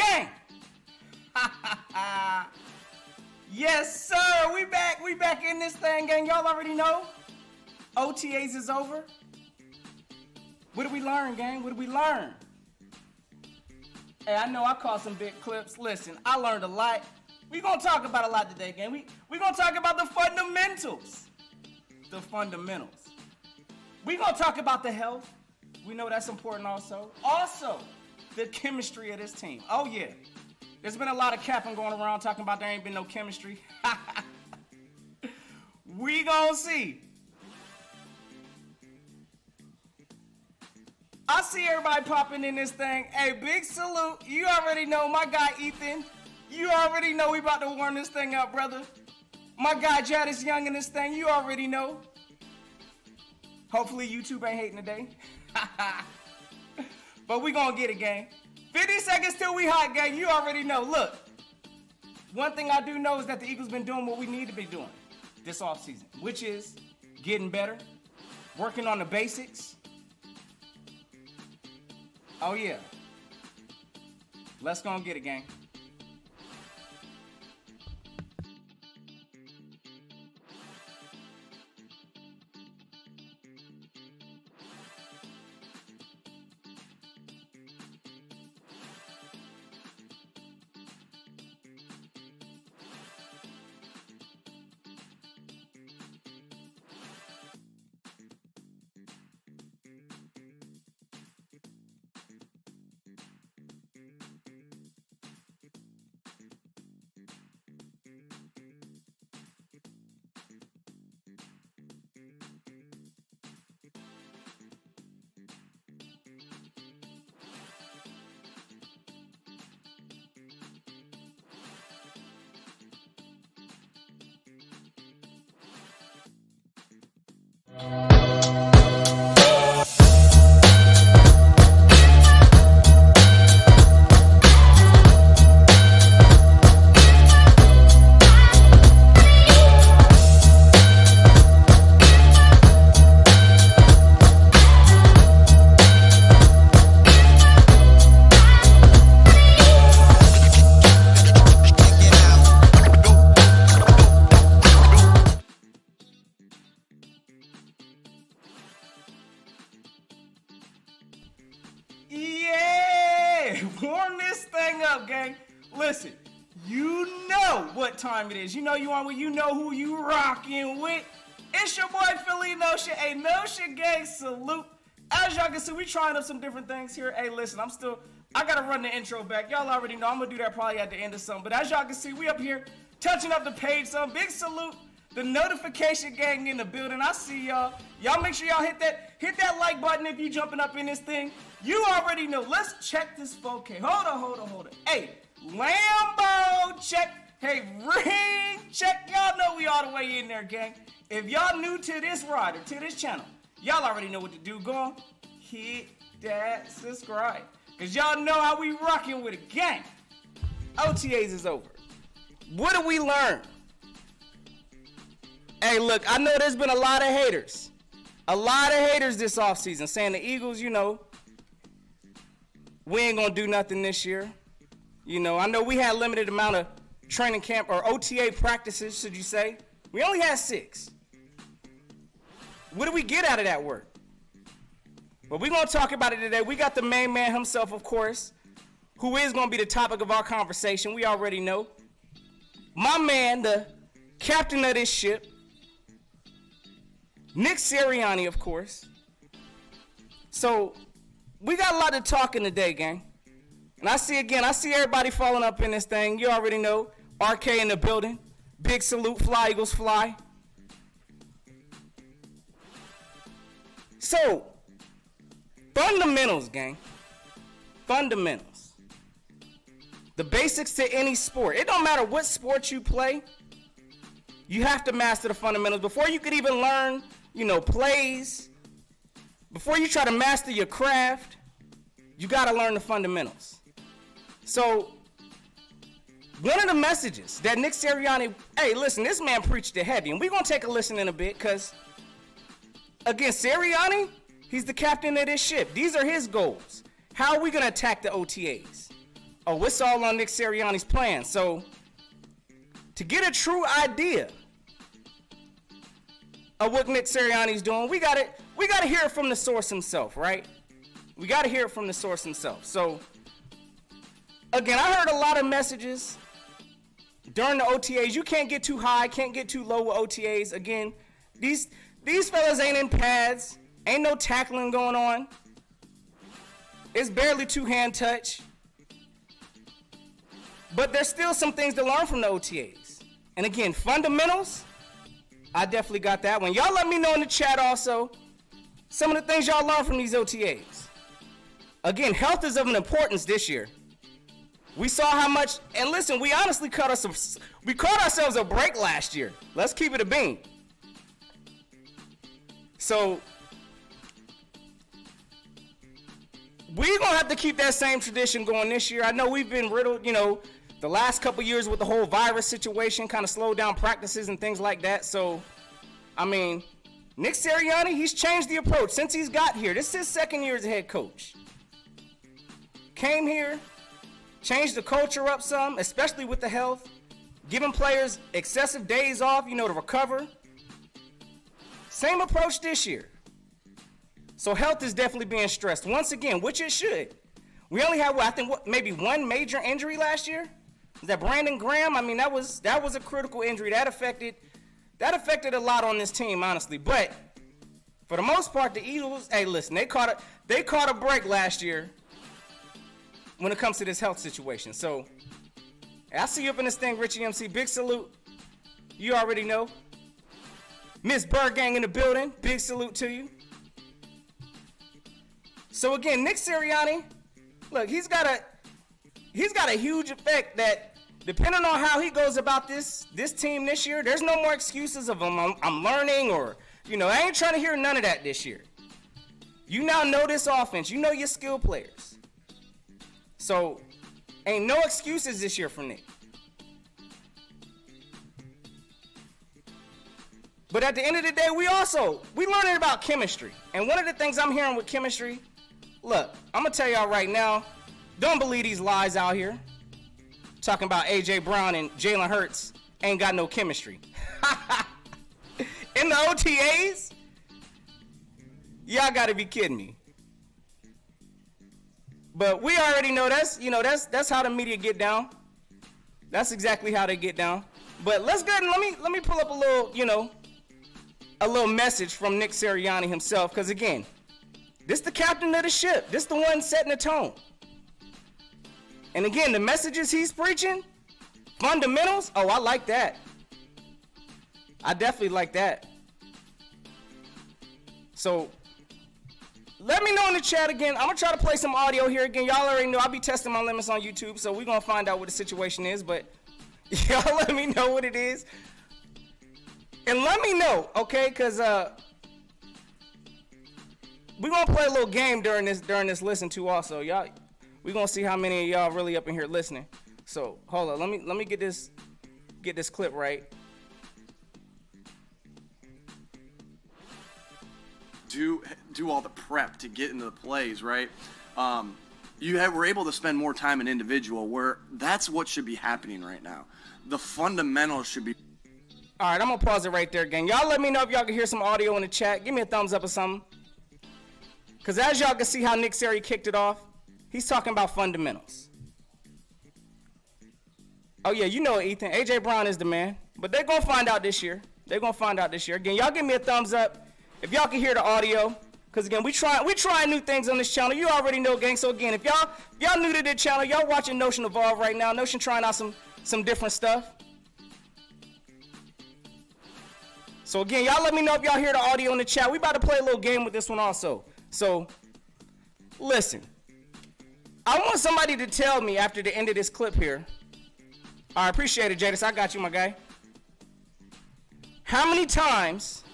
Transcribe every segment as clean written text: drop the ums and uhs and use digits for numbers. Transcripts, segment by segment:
Gang! Yes, sir. We back in this thing, gang. Y'all already know. OTAs is over. What did we learn, gang? What did we learn? Hey, I know I caught some big clips. Listen, I learned a lot. We gonna talk about a lot today, gang. We gonna talk about the fundamentals. The fundamentals. We gonna talk about the health. We know that's important also. Also, the chemistry of this team. Oh yeah. There's been a lot of capping going around talking about there ain't been no chemistry. We gonna see. I see everybody popping in this thing. Hey, big salute. You already know my guy Ethan. You already know we about to warm this thing up, brother. My guy Jadis Young in this thing. You already know. Hopefully YouTube ain't hating today. But we gonna get it, gang. 50 seconds till we hot, gang. You already know. Look, one thing I do know is that the Eagles been doing what we need to be doing this offseason, which is getting better, working on the basics. Oh, yeah. Let's go and get it, gang. Yeah! Warm this thing up, gang. Listen, you know what time it is. You know you on with, you know who you rocking with. It's your boy Philly No Shit. Hey, No Shit gang, salute. As y'all can see, we trying up some different things here. Hey, listen, I gotta run the intro back. Y'all already know I'm gonna do that probably at the end of something. But as y'all can see, we up here touching up the page. Some big salute. The notification gang in the building. I see y'all. Y'all make sure y'all hit that like button if you jumping up in this thing. You already know. Let's check this 4K. Hold on. Hey, Lambo check. Hey, ring check. Y'all know we all the way in there, gang. If y'all new to this ride or to this channel, y'all already know what to do. Go on, hit that subscribe. Cause y'all know how we rocking with a gang. OTAs is over. What did we learn? Hey, look, I know there's been a lot of haters. A lot of haters this offseason saying the Eagles, you know, we ain't going to do nothing this year. You know, I know we had limited amount of training camp or OTA practices, should you say. We only had 6. What did we get out of that work? But we're going to talk about it today. We got the main man himself, of course, who is going to be the topic of our conversation. We already know. My man, the captain of this ship, Nick Siranni, of course. So, we got a lot to talk in today, gang. And I see everybody falling up in this thing. You already know. RK in the building. Big salute. Fly, Eagles, fly. So, fundamentals, gang. Fundamentals. The basics to any sport. It don't matter what sport you play. You have to master the fundamentals before you could even learn, you know, plays. Before you try to master your craft, you got to learn the fundamentals. So, one of the messages that Nick Siranni, hey, listen, this man preached it heavy, and we're going to take a listen in a bit because, again, Siranni, he's the captain of this ship. These are his goals. How are we going to attack the OTAs? oh, it's all on Nick Sirianni's plan. So to get a true idea of what Nick Sirianni's doing, we gotta hear it from the source himself, right? We gotta hear it from the source himself. So again, I heard a lot of messages during the OTAs. You can't get too high, can't get too low with OTAs. Again, these fellas ain't in pads, ain't no tackling going on. It's barely two-hand touch. But there's still some things to learn from the OTAs. And again, fundamentals, I definitely got that one. Y'all let me know in the chat also some of the things y'all learned from these OTAs. Again, health is of an importance this year. We saw how much, and listen, we honestly caught ourselves a break last year. Let's keep it a bean. So we're going to have to keep that same tradition going this year. I know we've been riddled, the last couple years with the whole virus situation, kind of slowed down practices and things like that. So, I mean, Nick Sirianni, he's changed the approach since he's got here. This is his second year as a head coach. Came here, changed the culture up some, especially with the health, giving players excessive days off, to recover. Same approach this year. So health is definitely being stressed once again, which it should. We only had, maybe one major injury last year. Was that Brandon Graham? I mean, that was a critical injury that affected a lot on this team, honestly. But for the most part, the Eagles, hey, listen, they caught a break last year when it comes to this health situation. So I see you up in this thing, Richie MC. Big salute. You already know. Miss Bergang in the building. Big salute to you. So again, Nick Sirianni, look, he's got a huge effect that depending on how he goes about this team this year, there's no more excuses of I'm learning or, I ain't trying to hear none of that this year. You now know this offense. You know your skill players. So ain't no excuses this year for Nick. But at the end of the day, we learning about chemistry. And one of the things I'm hearing with chemistry, look, I'm going to tell y'all right now, don't believe these lies out here. Talking about A.J. Brown and Jalen Hurts ain't got no chemistry. In the OTAs? Y'all got to be kidding me. But we already know that's how the media get down. That's exactly how they get down. But let's go ahead and let me pull up a little message from Nick Sirianni himself, because again, this the captain of the ship. This the one setting the tone. And again, the messages he's preaching, fundamentals, oh, I like that. I definitely like that. So let me know in the chat again. I'm going to try to play some audio here again. Y'all already know I'll be testing my limits on YouTube, so we're going to find out what the situation is. But y'all let me know what it is. And let me know, okay, because we're going to play a little game during this listen to also. Y'all, we're going to see how many of y'all really up in here listening. So hold on, let me get this clip right. Do all the prep to get into the plays, right? We're able to spend more time in individual, where that's what should be happening right now. The fundamentals should be. All right, I'm going to pause it right there again. Y'all let me know if y'all can hear some audio in the chat. Give me a thumbs up or something. Because as y'all can see how Nick Sirianni kicked it off, he's talking about fundamentals. Oh, yeah, you know Ethan. A.J. Brown is the man. But they're going to find out this year. Again, y'all give me a thumbs up if y'all can hear the audio. Because, again, we trying new things on this channel. You already know, gang. So, again, if y'all new to this channel, y'all watching Notion Evolve right now. Notion trying out some different stuff. So, again, y'all let me know if y'all hear the audio in the chat. We about to play a little game with this one also. So, listen. I want somebody to tell me after the end of this clip here. I appreciate it, Jadis. I got you, my guy. How many times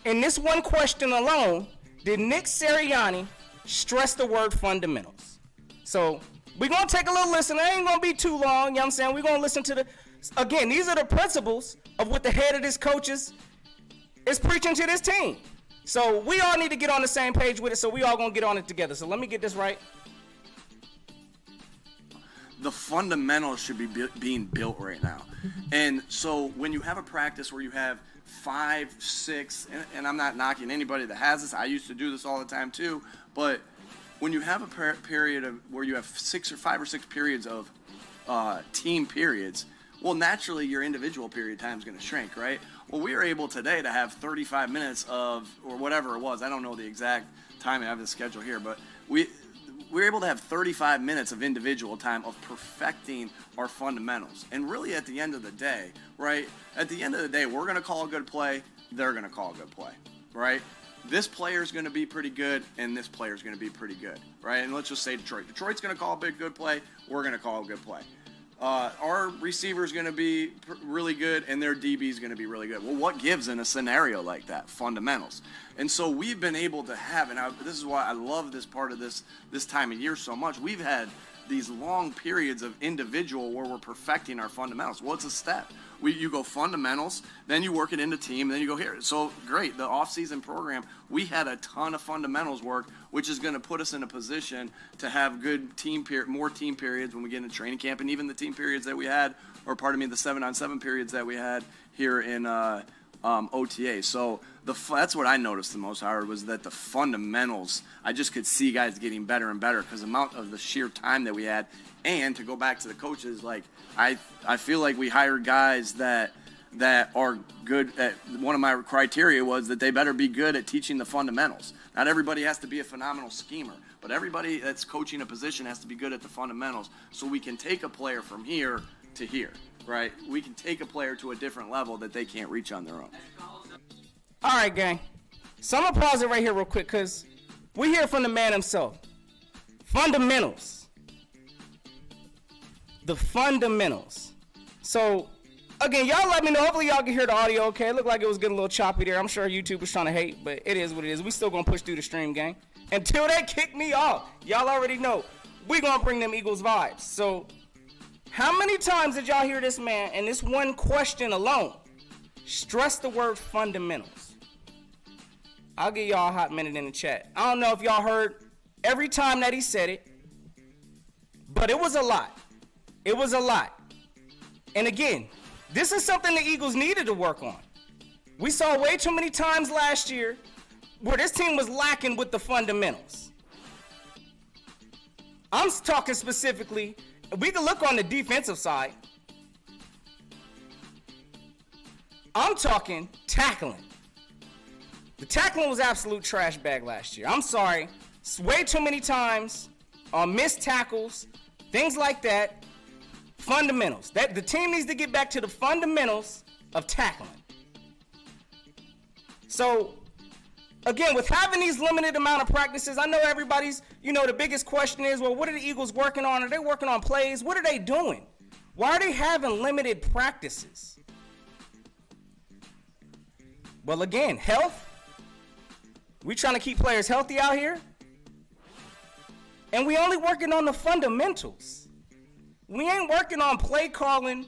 in this one question alone did Nick Sirianni stress the word fundamentals? So, we're going to take a little listen. It ain't going to be too long, you know what I'm saying? We're going to listen to again, these are the principles of what the head of this coach is preaching to this team. So we all need to get on the same page with it, so we all gonna get on it together. So let me get this right. the fundamentals should be being built right now. And so when you have a practice where you have 5, 6, and I'm not knocking anybody that has this. I used to do this all the time too. But when you have a period of where you have 5 or 6 periods of team periods, well, naturally your individual period time is going to shrink, right? Well, we were able today to have 35 minutes of, or whatever it was. I don't know the exact time. I have the schedule here, but we were able to have 35 minutes of individual time of perfecting our fundamentals. And really at the end of the day, right? At the end of the day, we're going to call a good play. They're going to call a good play, right? This player is going to be pretty good, and this player is going to be pretty good, right? And let's just say Detroit. Detroit's going to call a big good play. We're going to call a good play. Our receiver is going to be really good, and their DB is going to be really good. Well, what gives in a scenario like that? Fundamentals. And so we've been able to have, and this is why I love this part of this time of year so much. We've had these long periods of individual where we're perfecting our fundamentals. Well, it's a step. You go fundamentals, then you work it into team, then you go here. So great, the off-season program, we had a ton of fundamentals work, which is going to put us in a position to have good more team periods when we get into training camp, and even the team periods that we had, or pardon me, the 7-on-7 periods that we had here in OTA. So that's what I noticed the most, Howard, was that the fundamentals, I just could see guys getting better and better because the amount of the sheer time that we had. And to go back to the coaches, like I feel like we hired guys that are good at, one of my criteria was that they better be good at teaching the fundamentals. Not everybody has to be a phenomenal schemer, but everybody that's coaching a position has to be good at the fundamentals so we can take a player from here to here, right? We can take a player to a different level that they can't reach on their own. All right, gang. So I'm going to pause it right here real quick because we hear from the man himself. Fundamentals. The fundamentals. So, again, y'all let me know. Hopefully y'all can hear the audio okay. It looked like it was getting a little choppy there. I'm sure YouTube was trying to hate, but it is what it is. We still going to push through the stream, gang. Until they kick me off, y'all already know. We going to bring them Eagles vibes. So, how many times did y'all hear this man, and this one question alone, stress the word fundamentals? I'll give y'all a hot minute in the chat. I don't know if y'all heard every time that he said it, but it was a lot. It was a lot. And again, this is something the Eagles needed to work on. We saw way too many times last year where this team was lacking with the fundamentals. I'm talking specifically, we can look on the defensive side. I'm talking tackling. The tackling was absolute trash bag last year. I'm sorry. It's way too many times on missed tackles, things like that. Fundamentals. That the team needs to get back to the fundamentals of tackling. So, again, with having these limited amount of practices, I know everybody's, the biggest question is, well, what are the Eagles working on? Are they working on plays? What are they doing? Why are they having limited practices? Well, again, health. We trying to keep players healthy out here. And we only working on the fundamentals. We ain't working on play calling.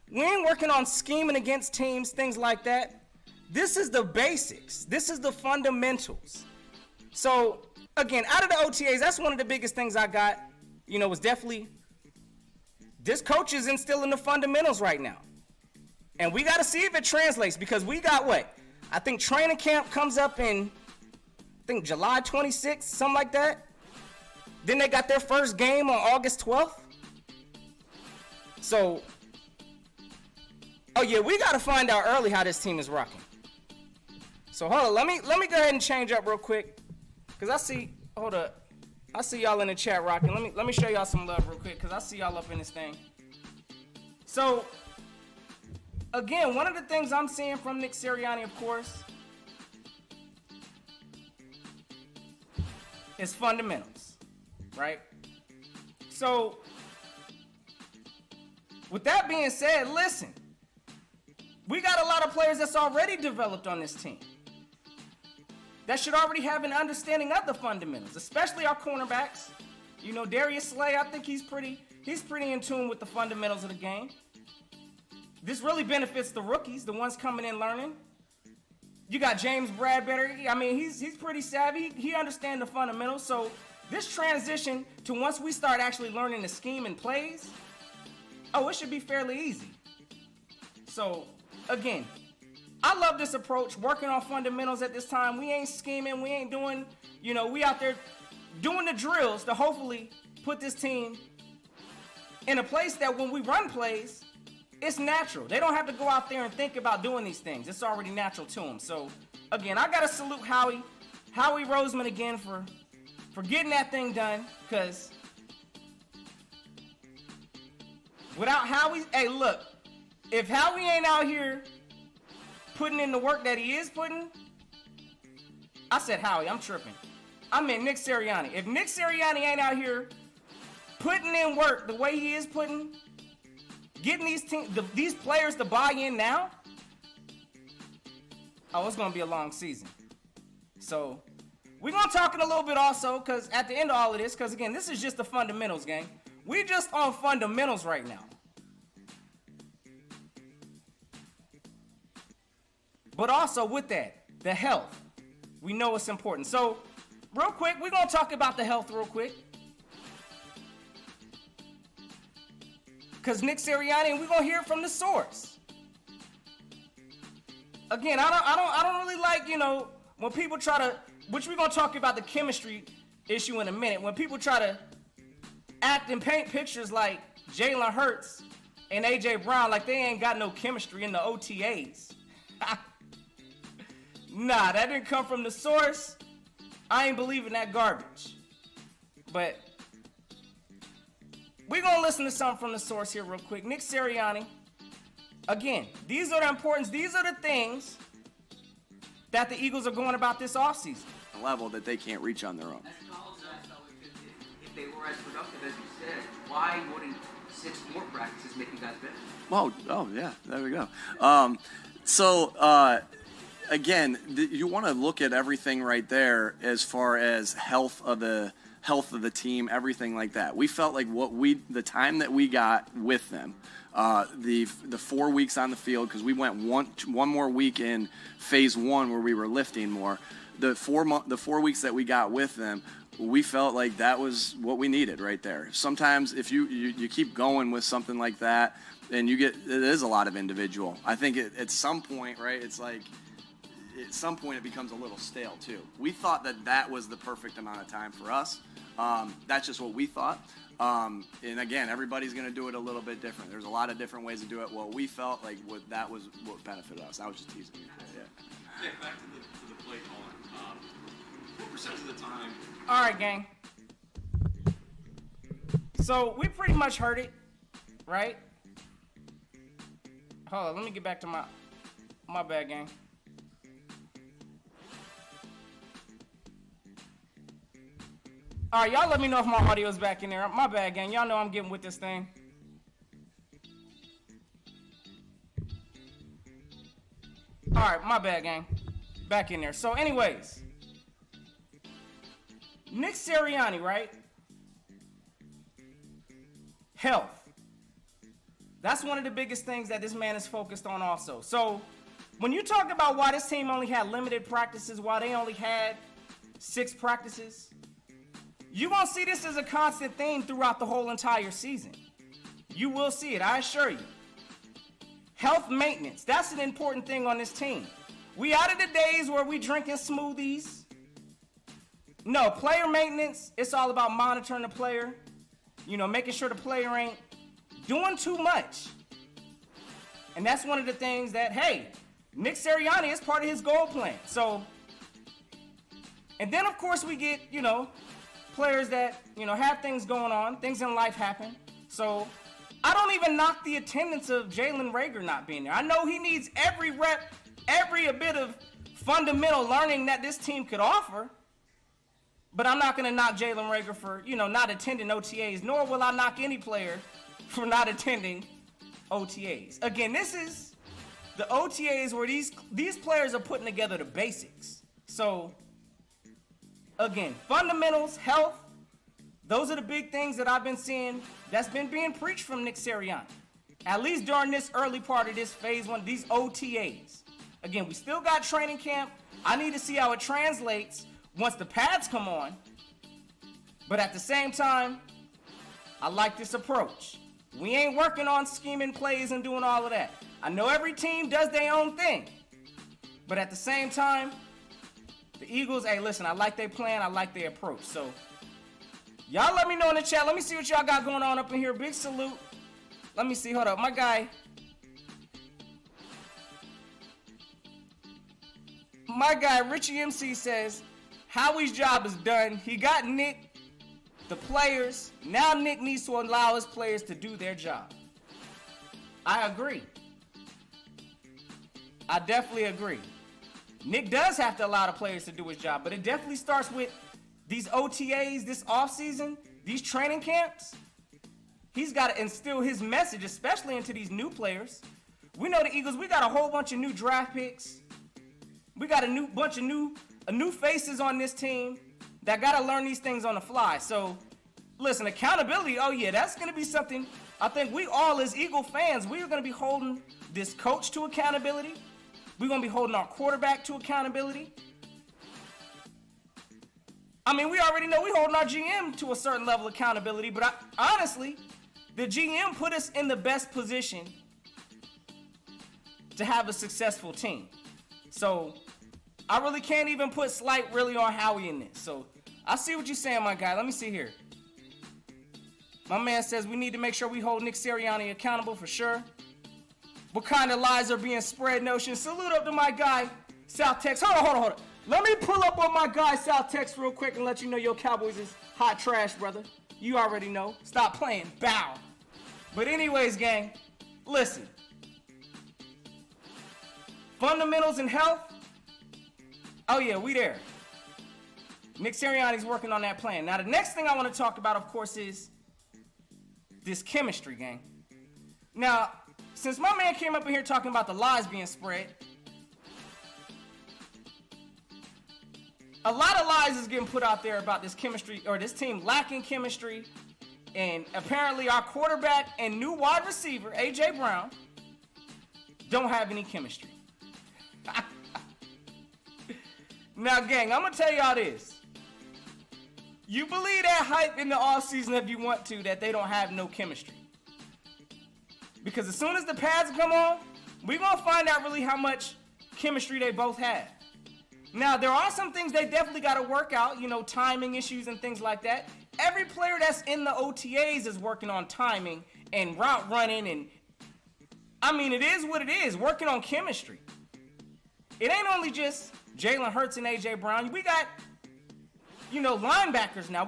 We ain't working on scheming against teams, things like that. This is the basics. This is the fundamentals. So, again, out of the OTAs, that's one of the biggest things I got, was definitely this coach is instilling the fundamentals right now. And we got to see if it translates because we got what? I think training camp comes up in, July 26th, something like that. Then they got their first game on August 12th. So, we got to find out early how this team is rocking. So, hold on. Let me go ahead and change up real quick. Because I see y'all in the chat rocking. Let me show y'all some love real quick because I see y'all up in this thing. So, again, one of the things I'm seeing from Nick Siranni, of course, is fundamentals, right? So, with that being said, listen, we got a lot of players that's already developed on this team that should already have an understanding of the fundamentals, especially our cornerbacks. Darius Slay, I think he's pretty in tune with the fundamentals of the game. This really benefits the rookies, the ones coming in learning. You got James Bradbury. I mean, he's pretty savvy. He understands the fundamentals. So this transition to once we start actually learning the scheme and plays, it should be fairly easy. So, again, I love this approach, working on fundamentals at this time. We ain't scheming, we ain't doing, we out there doing the drills to hopefully put this team in a place that when we run plays, it's natural. They don't have to go out there and think about doing these things. It's already natural to them. So, again, I got to salute Howie Roseman again for getting that thing done, because without Howie, hey, look, if Howie ain't out here putting in the work that he is putting, I said Howie, I'm tripping. I meant Nick Sirianni. If Nick Sirianni ain't out here putting in work the way he is putting, getting these players to buy in now, it's going to be a long season. So, we're going to talk it a little bit also, because at the end of all of this, because again, this is just the fundamentals, gang. We just on fundamentals right now. But also with that, the health. We know it's important. So, real quick, we're going to talk about the health real quick. Because Nick Sirianni, and we're going to hear it from the source. Again, I don't really like, when people try to, which we're going to talk about the chemistry issue in a minute, when people try to act and paint pictures like Jalen Hurts and A.J. Brown like they ain't got no chemistry in the OTAs. Nah, that didn't come from the source. I ain't believing that garbage. But we're going to listen to something from the source here real quick. Nick Sirianni. Again, these are the importance. These are the things that the Eagles are going about this offseason. A level that they can't reach on their own. If they were as productive as you said, why wouldn't 6 more practices make you guys better? Well, yeah, there we go. Again, you want to look at everything right there as far as health of the team, everything like that. We felt like the time that we got with them, the 4 weeks on the field, because we went one more week in phase 1 where we were lifting more. The 4 weeks that we got with them, we felt like that was what we needed right there. Sometimes if you keep going with something like that, and it is a lot of individual. I think at some point, right, it's like, at some point it becomes a little stale too. We thought that was the perfect amount of time for us. That's just what we thought. And again, everybody's going to do it a little bit different. There's a lot of different ways to do it. Well, we felt like that was what benefited us. I was just teasing you. Yeah, back to the play calling. What percentage of the time? All right, gang. So we pretty much heard it, right? Hold on, let me get back to my bad, gang. All right, y'all let me know if my audio's back in there. My bad, gang. Y'all know I'm getting with this thing. All right, my bad, gang. Back in there. So anyways, Nick Sirianni, right? Health. That's one of the biggest things that this man is focused on also. So when you talk about why this team only had limited practices, why they only had 6 practices, you're going to see this as a constant theme throughout the whole entire season. You will see it, I assure you. Health maintenance, that's an important thing on this team. We out of the days where we drinking smoothies. No, player maintenance, it's all about monitoring the player. Making sure the player ain't doing too much. And that's one of the things that, hey, Nick Sirianni is part of his goal plan. So, and then of course we get, players that, have things going on, things in life happen. So I don't even knock the attendance of Jalen Reagor not being there. I know he needs every rep, every bit of fundamental learning that this team could offer. But I'm not going to knock Jalen Reagor for, not attending OTAs, nor will I knock any player for not attending OTAs. Again, this is the OTAs where these players are putting together the basics. So, again, fundamentals, health, those are the big things that I've been seeing that's been being preached from Nick Sirianni. At least during this early part of this phase 1, these OTAs. Again, we still got training camp. I need to see how it translates once the pads come on. But at the same time, I like this approach. We ain't working on scheming plays and doing all of that. I know every team does their own thing. But at the same time, the Eagles, hey, listen, I like their plan. I like their approach. So, y'all let me know in the chat. Let me see what y'all got going on up in here. Big salute. Let me see. Hold up. My guy Richie MC says, Howie's job is done. He got Nick, the players. Now Nick needs to allow his players to do their job. I agree. I definitely agree. Nick does have to allow the players to do his job, but it definitely starts with these OTAs this offseason, these training camps. He's got to instill his message, especially into these new players. We know the Eagles, we got a whole bunch of new draft picks. We got a bunch of new faces on this team that got to learn these things on the fly. So, listen, accountability, oh yeah, that's going to be something I think we all as Eagle fans, we are going to be holding this coach to accountability. We're going to be holding our quarterback to accountability. I mean, we already know we're holding our GM to a certain level of accountability, but honestly, the GM put us in the best position to have a successful team. So, I really can't even put slight really on Howie in this. So, I see what you're saying, my guy. Let me see here. My man says we need to make sure we hold Nick Siranni accountable for sure. What kind of lies are being spread, Notion? Salute up to my guy, South Tex. Hold on. Let me pull up on my guy, South Tex, real quick and let you know your Cowboys is hot trash, brother. You already know. Stop playing. Bow. But anyways, gang, listen. Fundamentals and health. Oh, yeah, we there. Nick Sirianni's working on that plan. Now, the next thing I want to talk about, of course, is this chemistry, gang. Now, since my man came up in here talking about the lies being spread, a lot of lies is getting put out there about this chemistry, or this team lacking chemistry, and apparently our quarterback and new wide receiver, A.J. Brown, don't have any chemistry. Now, gang, I'm going to tell y'all this. You believe that hype in the offseason if you want to, that they don't have no chemistry. Because as soon as the pads come on, we're going to find out really how much chemistry they both have. Now, there are some things they definitely got to work out, you know, timing issues and things like that. Every player that's in the OTAs is working on timing and route running, and I mean, it is what it is, working on chemistry. It ain't only just Jalen Hurts and A.J. Brown. We got, you know, linebackers now.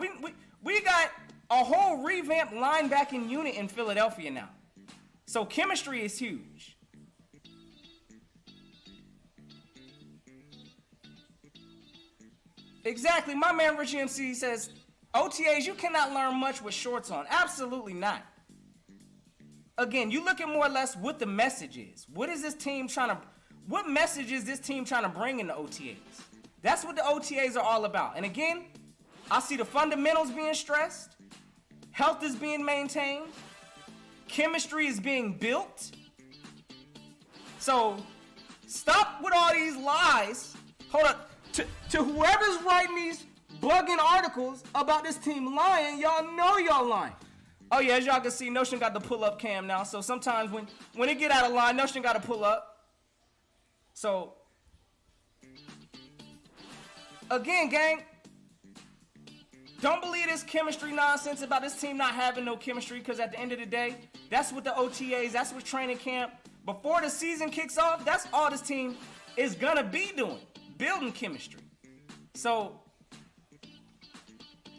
We got a whole revamped linebacking unit in Philadelphia now. So chemistry is huge. Exactly. My man Richie MC says, OTAs, you cannot learn much with shorts on. Absolutely not. Again, you look at more or less what the message is. What message is this team trying to bring in the OTAs? That's what the OTAs are all about. And again, I see the fundamentals being stressed. Health is being maintained. Chemistry is being built. So stop with all these lies. Hold up. To whoever's writing these bugging articles about this team lying, y'all know y'all lying. Oh yeah, as y'all can see, Notion got the pull-up cam now. So sometimes when it get out of line, Notion got to pull up. So, again, gang, don't believe this chemistry nonsense about this team not having no chemistry, because at the end of the day, that's what the OTAs, that's what training camp, before the season kicks off, that's all this team is going to be doing, building chemistry. So,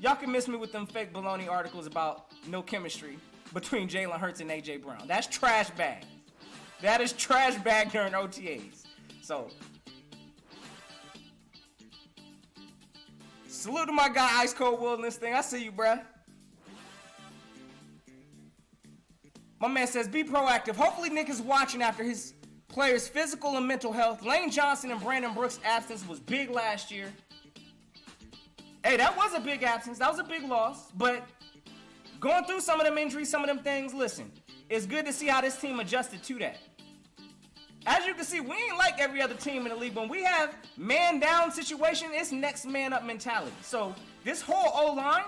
y'all can miss me with them fake baloney articles about no chemistry between Jalen Hurts and A.J. Brown. That's trash bag. That is trash bag during OTAs. So, salute to my guy Ice Cold Wilderness thing. I see you, bruh. My man says, be proactive. Hopefully Nick is watching after his players' physical and mental health. Lane Johnson and Brandon Brooks' absence was big last year. Hey, that was a big absence. That was a big loss. But going through some of them injuries, some of them things, listen, it's good to see how this team adjusted to that. As you can see, we ain't like every other team in the league. When we have man down situation, it's next man up mentality. So this whole O-line,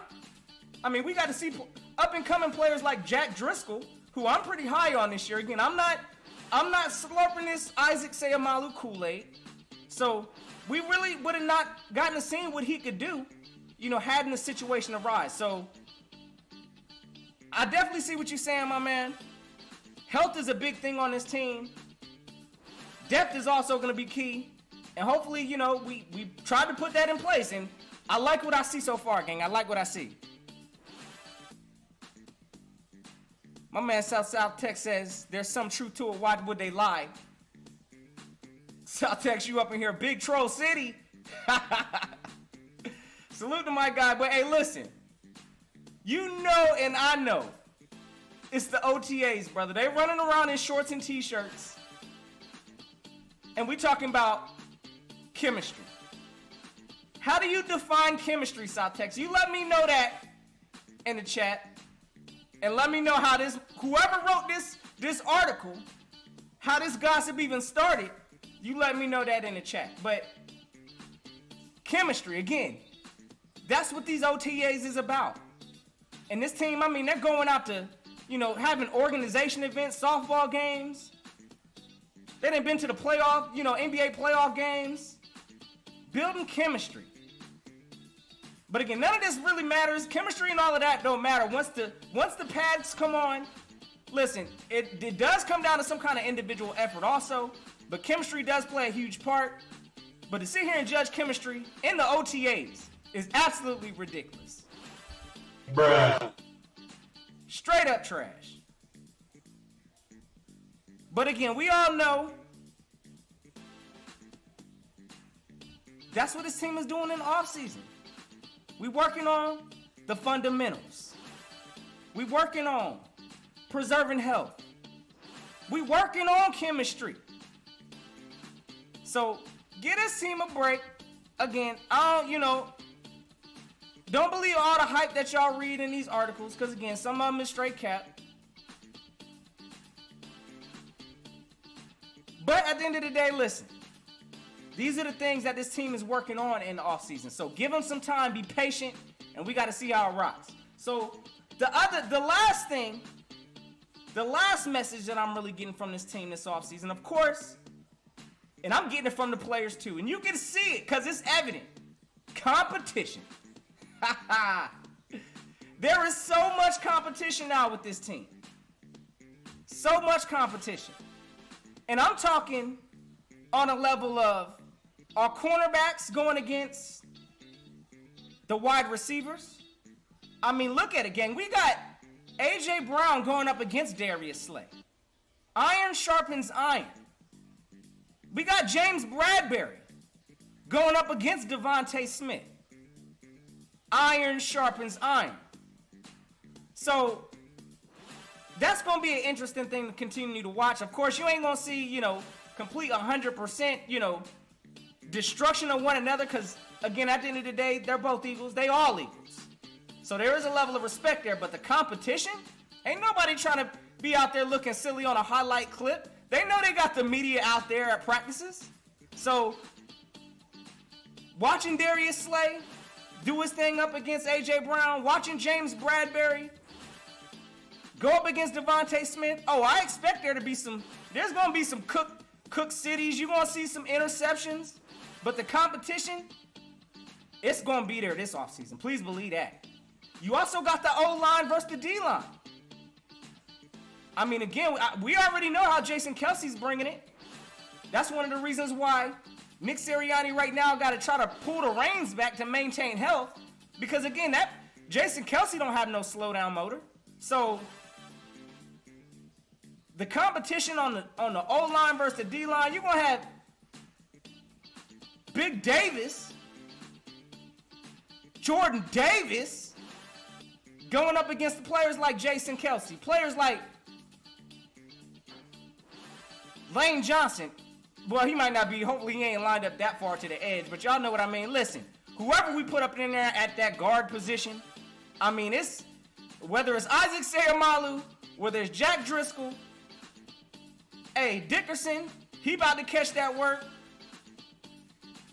I mean, we got to see up-and-coming players like Jack Driscoll, who I'm pretty high on this year. Again, I'm not slurping this Isaac Seumalo Kool-Aid. So we really would have not gotten to see what he could do, hadn't the situation arise. So I definitely see what you're saying, my man. Health is a big thing on this team. Depth is also going to be key. And hopefully, we tried to put that in place. And I like what I see so far, gang. I like what I see. My man South Tech says there's some truth to it. Why would they lie? South Tech's you up in here, Big Troll City. Salute to my guy. But hey, listen. You know and I know it's the OTAs, brother. They running around in shorts and t-shirts. And we talking about chemistry. How do you define chemistry, South Tech? You let me know that in the chat. And let me know how whoever wrote this article, how this gossip even started, you let me know that in the chat. But chemistry, again, that's what these OTAs is about. And this team, I mean, they're going out to, having organization events, softball games. They done been to the playoff, NBA playoff games. Building chemistry. But again, none of this really matters. Chemistry and all of that don't matter. Once the pads come on, listen, it does come down to some kind of individual effort also, but chemistry does play a huge part. But to sit here and judge chemistry in the OTAs is absolutely ridiculous. Bruh. Straight up trash. But again, we all know that's what this team is doing in the offseason. We working on the fundamentals. We working on preserving health. We working on chemistry. So get this team a break. Again, don't believe all the hype that y'all read in these articles, because again, some of them is straight cap. But at the end of the day, listen. These are the things that this team is working on in the offseason. So give them some time, be patient, and we got to see how it rocks. So the last message that I'm really getting from this team this offseason, of course, and I'm getting it from the players too, and you can see it because it's evident. Competition. There is so much competition now with this team. So much competition. And I'm talking on a level of our cornerbacks going against the wide receivers. I mean, look at it, gang. We got A.J. Brown going up against Darius Slay. Iron sharpens iron. We got James Bradbury going up against Devontae Smith. Iron sharpens iron. So that's going to be an interesting thing to continue to watch. Of course, you ain't going to see, complete 100%, destruction of one another, because, again, at the end of the day, they're both Eagles. They all Eagles. So there is a level of respect there, but the competition, ain't nobody trying to be out there looking silly on a highlight clip. They know they got the media out there at practices. So watching Darius Slay do his thing up against A.J. Brown, watching James Bradbury go up against Devontae Smith. Oh, I expect there's going to be some cook cities. You're going to see some interceptions. But the competition, it's going to be there this offseason. Please believe that. You also got the O-line versus the D-line. I mean, again, we already know how Jason Kelsey's bringing it. That's one of the reasons why Nick Sirianni right now got to try to pull the reins back to maintain health. Because, again, that Jason Kelsey don't have no slowdown motor. So the competition on the O-line versus the D-line, you're going to have Big Davis, Jordan Davis, going up against the players like Jason Kelsey, players like Lane Johnson. Well, he might not be. Hopefully, he ain't lined up that far to the edge. But y'all know what I mean. Listen, whoever we put up in there at that guard position, I mean, whether it's Isaac Seumalo, whether it's Jack Driscoll, hey, Dickerson, he about to catch that work.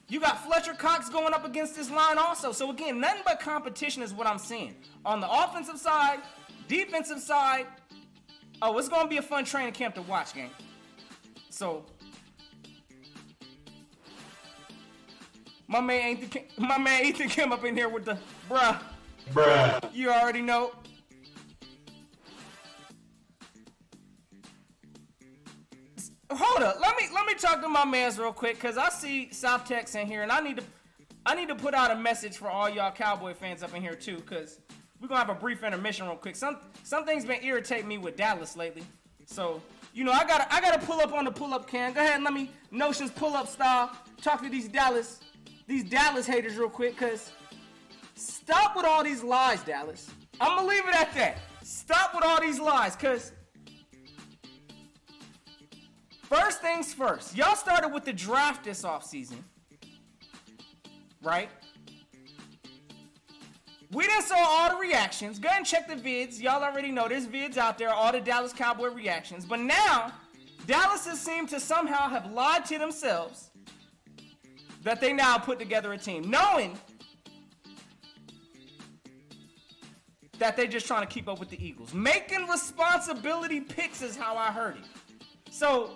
You got Fletcher Cox going up against this line also. So again, nothing but competition is what I'm seeing. On the offensive side, defensive side, oh, it's going to be a fun training camp to watch, gang. So, my man Ethan came up in here with the bruh. You already know. Hold up, let me talk to my mans real quick, cause I see South Tex in here, and I need to put out a message for all y'all Cowboy fans up in here too, cause we're gonna have a brief intermission real quick. Some things been irritating me with Dallas lately, so you know I gotta pull up on the pull up cam. Go ahead and let me Notions pull up style talk to these Dallas haters real quick, cause stop with all these lies, Dallas. I'm gonna leave it at that. Stop with all these lies, cause first things first, y'all started with the draft this offseason, right? We done saw all the reactions. Go ahead and check the vids. Y'all already know there's vids out there, all the Dallas Cowboy reactions. But now, Dallas has seemed to somehow have lied to themselves that they now put together a team, knowing that they're just trying to keep up with the Eagles. Making responsibility picks is how I heard it. So,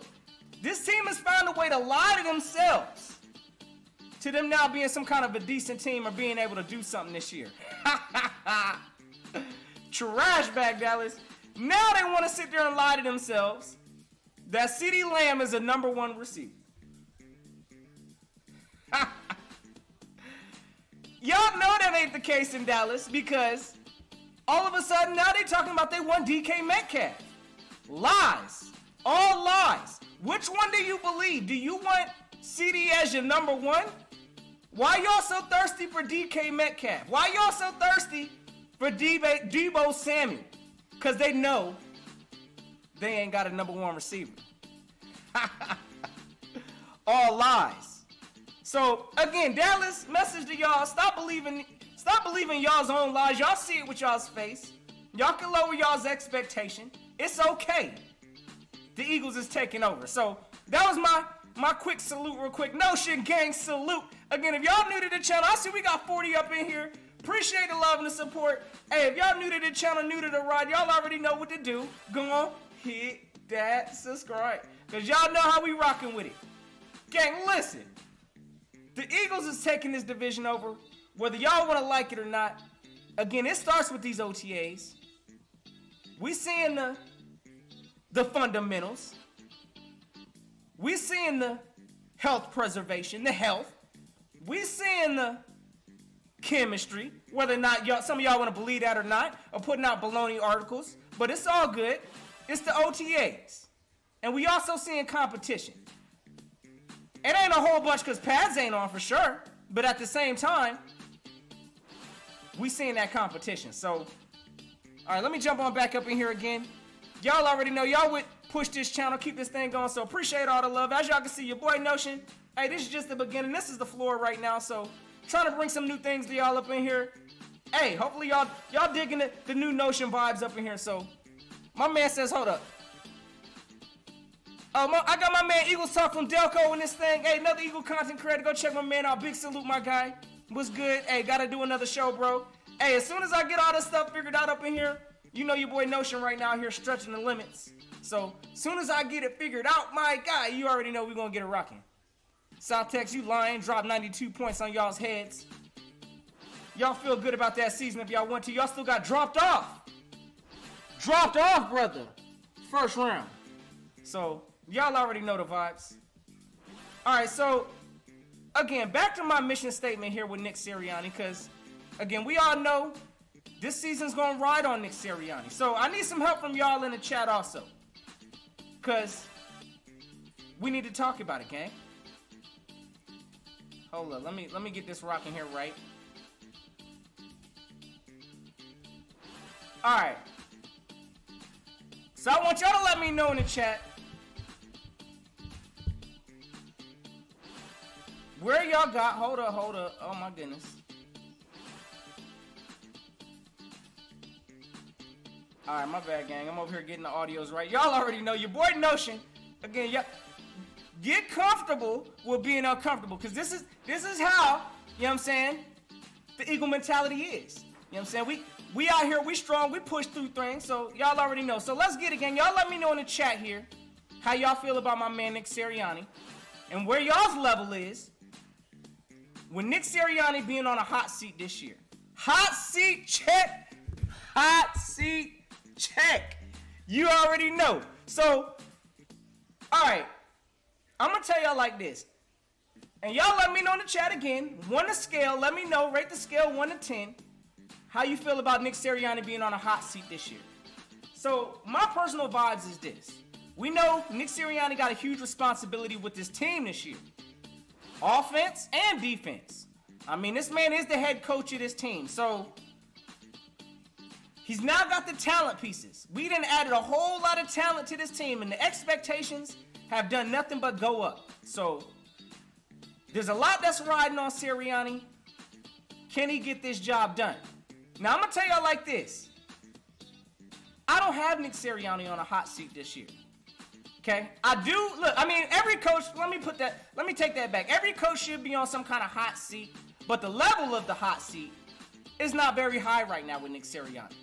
this team has found a way to lie to themselves to them now being some kind of a decent team or being able to do something this year. Trash bag, Dallas. Now they want to sit there and lie to themselves that CeeDee Lamb is a #1 receiver. Y'all know that ain't the case in Dallas, because all of a sudden now they talking about they want DK Metcalf. Lies. All lies. Which one do you believe? Do you want CD as your #1? Why y'all so thirsty for DK Metcalf? Why y'all so thirsty for Deebo Samuel? Because they know they ain't got a #1 receiver. All lies. So again, Dallas, message to y'all: stop believing y'all's own lies. Y'all see it with y'all's face. Y'all can lower y'all's expectation. It's okay. The Eagles is taking over. So that was my quick salute real quick. Notion gang salute. Again, if y'all new to the channel, I see we got 40 up in here. Appreciate the love and the support. Hey, if y'all new to the channel, new to the ride, y'all already know what to do. Go on, hit that subscribe, because y'all know how we rocking with it. Gang, listen. The Eagles is taking this division over, whether y'all want to like it or not. Again, it starts with these OTAs. We seeing the fundamentals. We seeing the health preservation, the health. We seeing the chemistry, whether or not some of y'all want to believe that or not, or putting out baloney articles, but it's all good. It's the OTAs. And we also seeing competition. It ain't a whole bunch because pads ain't on for sure, but at the same time, we seeing that competition. So, all right, let me jump on back up in here again. Y'all already know, y'all would push this channel, keep this thing going, so appreciate all the love. As y'all can see, your boy Notion, hey, this is just the beginning. This is the floor right now, so trying to bring some new things to y'all up in here. Hey, hopefully y'all digging the new Notion vibes up in here. So, my man says, hold up. I got my man Eagles Talk from Delco in this thing. Hey, another Eagle content creator. Go check my man out. Big salute, my guy. What's good? Hey, gotta do another show, bro. Hey, as soon as I get all this stuff figured out up in here, you know your boy Notion right now here stretching the limits. So, as soon as I get it figured out, my guy, you already know we're gonna get it rocking. South Tex, you lying. Dropped 92 points on y'all's heads. Y'all feel good about that season if y'all want to. Y'all still got dropped off. Dropped off, brother. First round. So, y'all already know the vibes. All right, so, again, back to my mission statement here with Nick Siranni, because, again, we all know this season's going to ride on Nick Siranni. So, I need some help from y'all in the chat also, because we need to talk about it, gang. Hold up, let me get this rocking here right. All right. So, I want y'all to let me know in the chat where y'all got, hold up, oh my goodness. Alright, my bad, gang. I'm over here getting the audios right. Y'all already know your boy Notion. Again, get comfortable with being uncomfortable. Because this is how, you know what I'm saying, the Eagle mentality is. You know what I'm saying? We out here, we strong, we push through things, so y'all already know. So let's get it, gang. Y'all let me know in the chat here how y'all feel about my man Nick Sirianni and where y'all's level is with Nick Sirianni being on a hot seat this year. Hot seat check. Hot seat check. You already know. So, all right. I'm going to tell y'all like this. And y'all let me know in the chat again. 1 to scale. Let me know. Rate the scale 1 to 10. How you feel about Nick Sirianni being on a hot seat this year. So, my personal vibes is this. We know Nick Sirianni got a huge responsibility with this team this year. Offense and defense. I mean, this man is the head coach of this team. So, he's now got the talent pieces. We done added a whole lot of talent to this team, and the expectations have done nothing but go up. So, there's a lot that's riding on Sirianni. Can he get this job done? Now, I'm going to tell y'all like this. I don't have Nick Sirianni on a hot seat this year. Okay? I do, look, I mean, every coach, let me take that back. Every coach should be on some kind of hot seat, but the level of the hot seat is not very high right now with Nick Sirianni.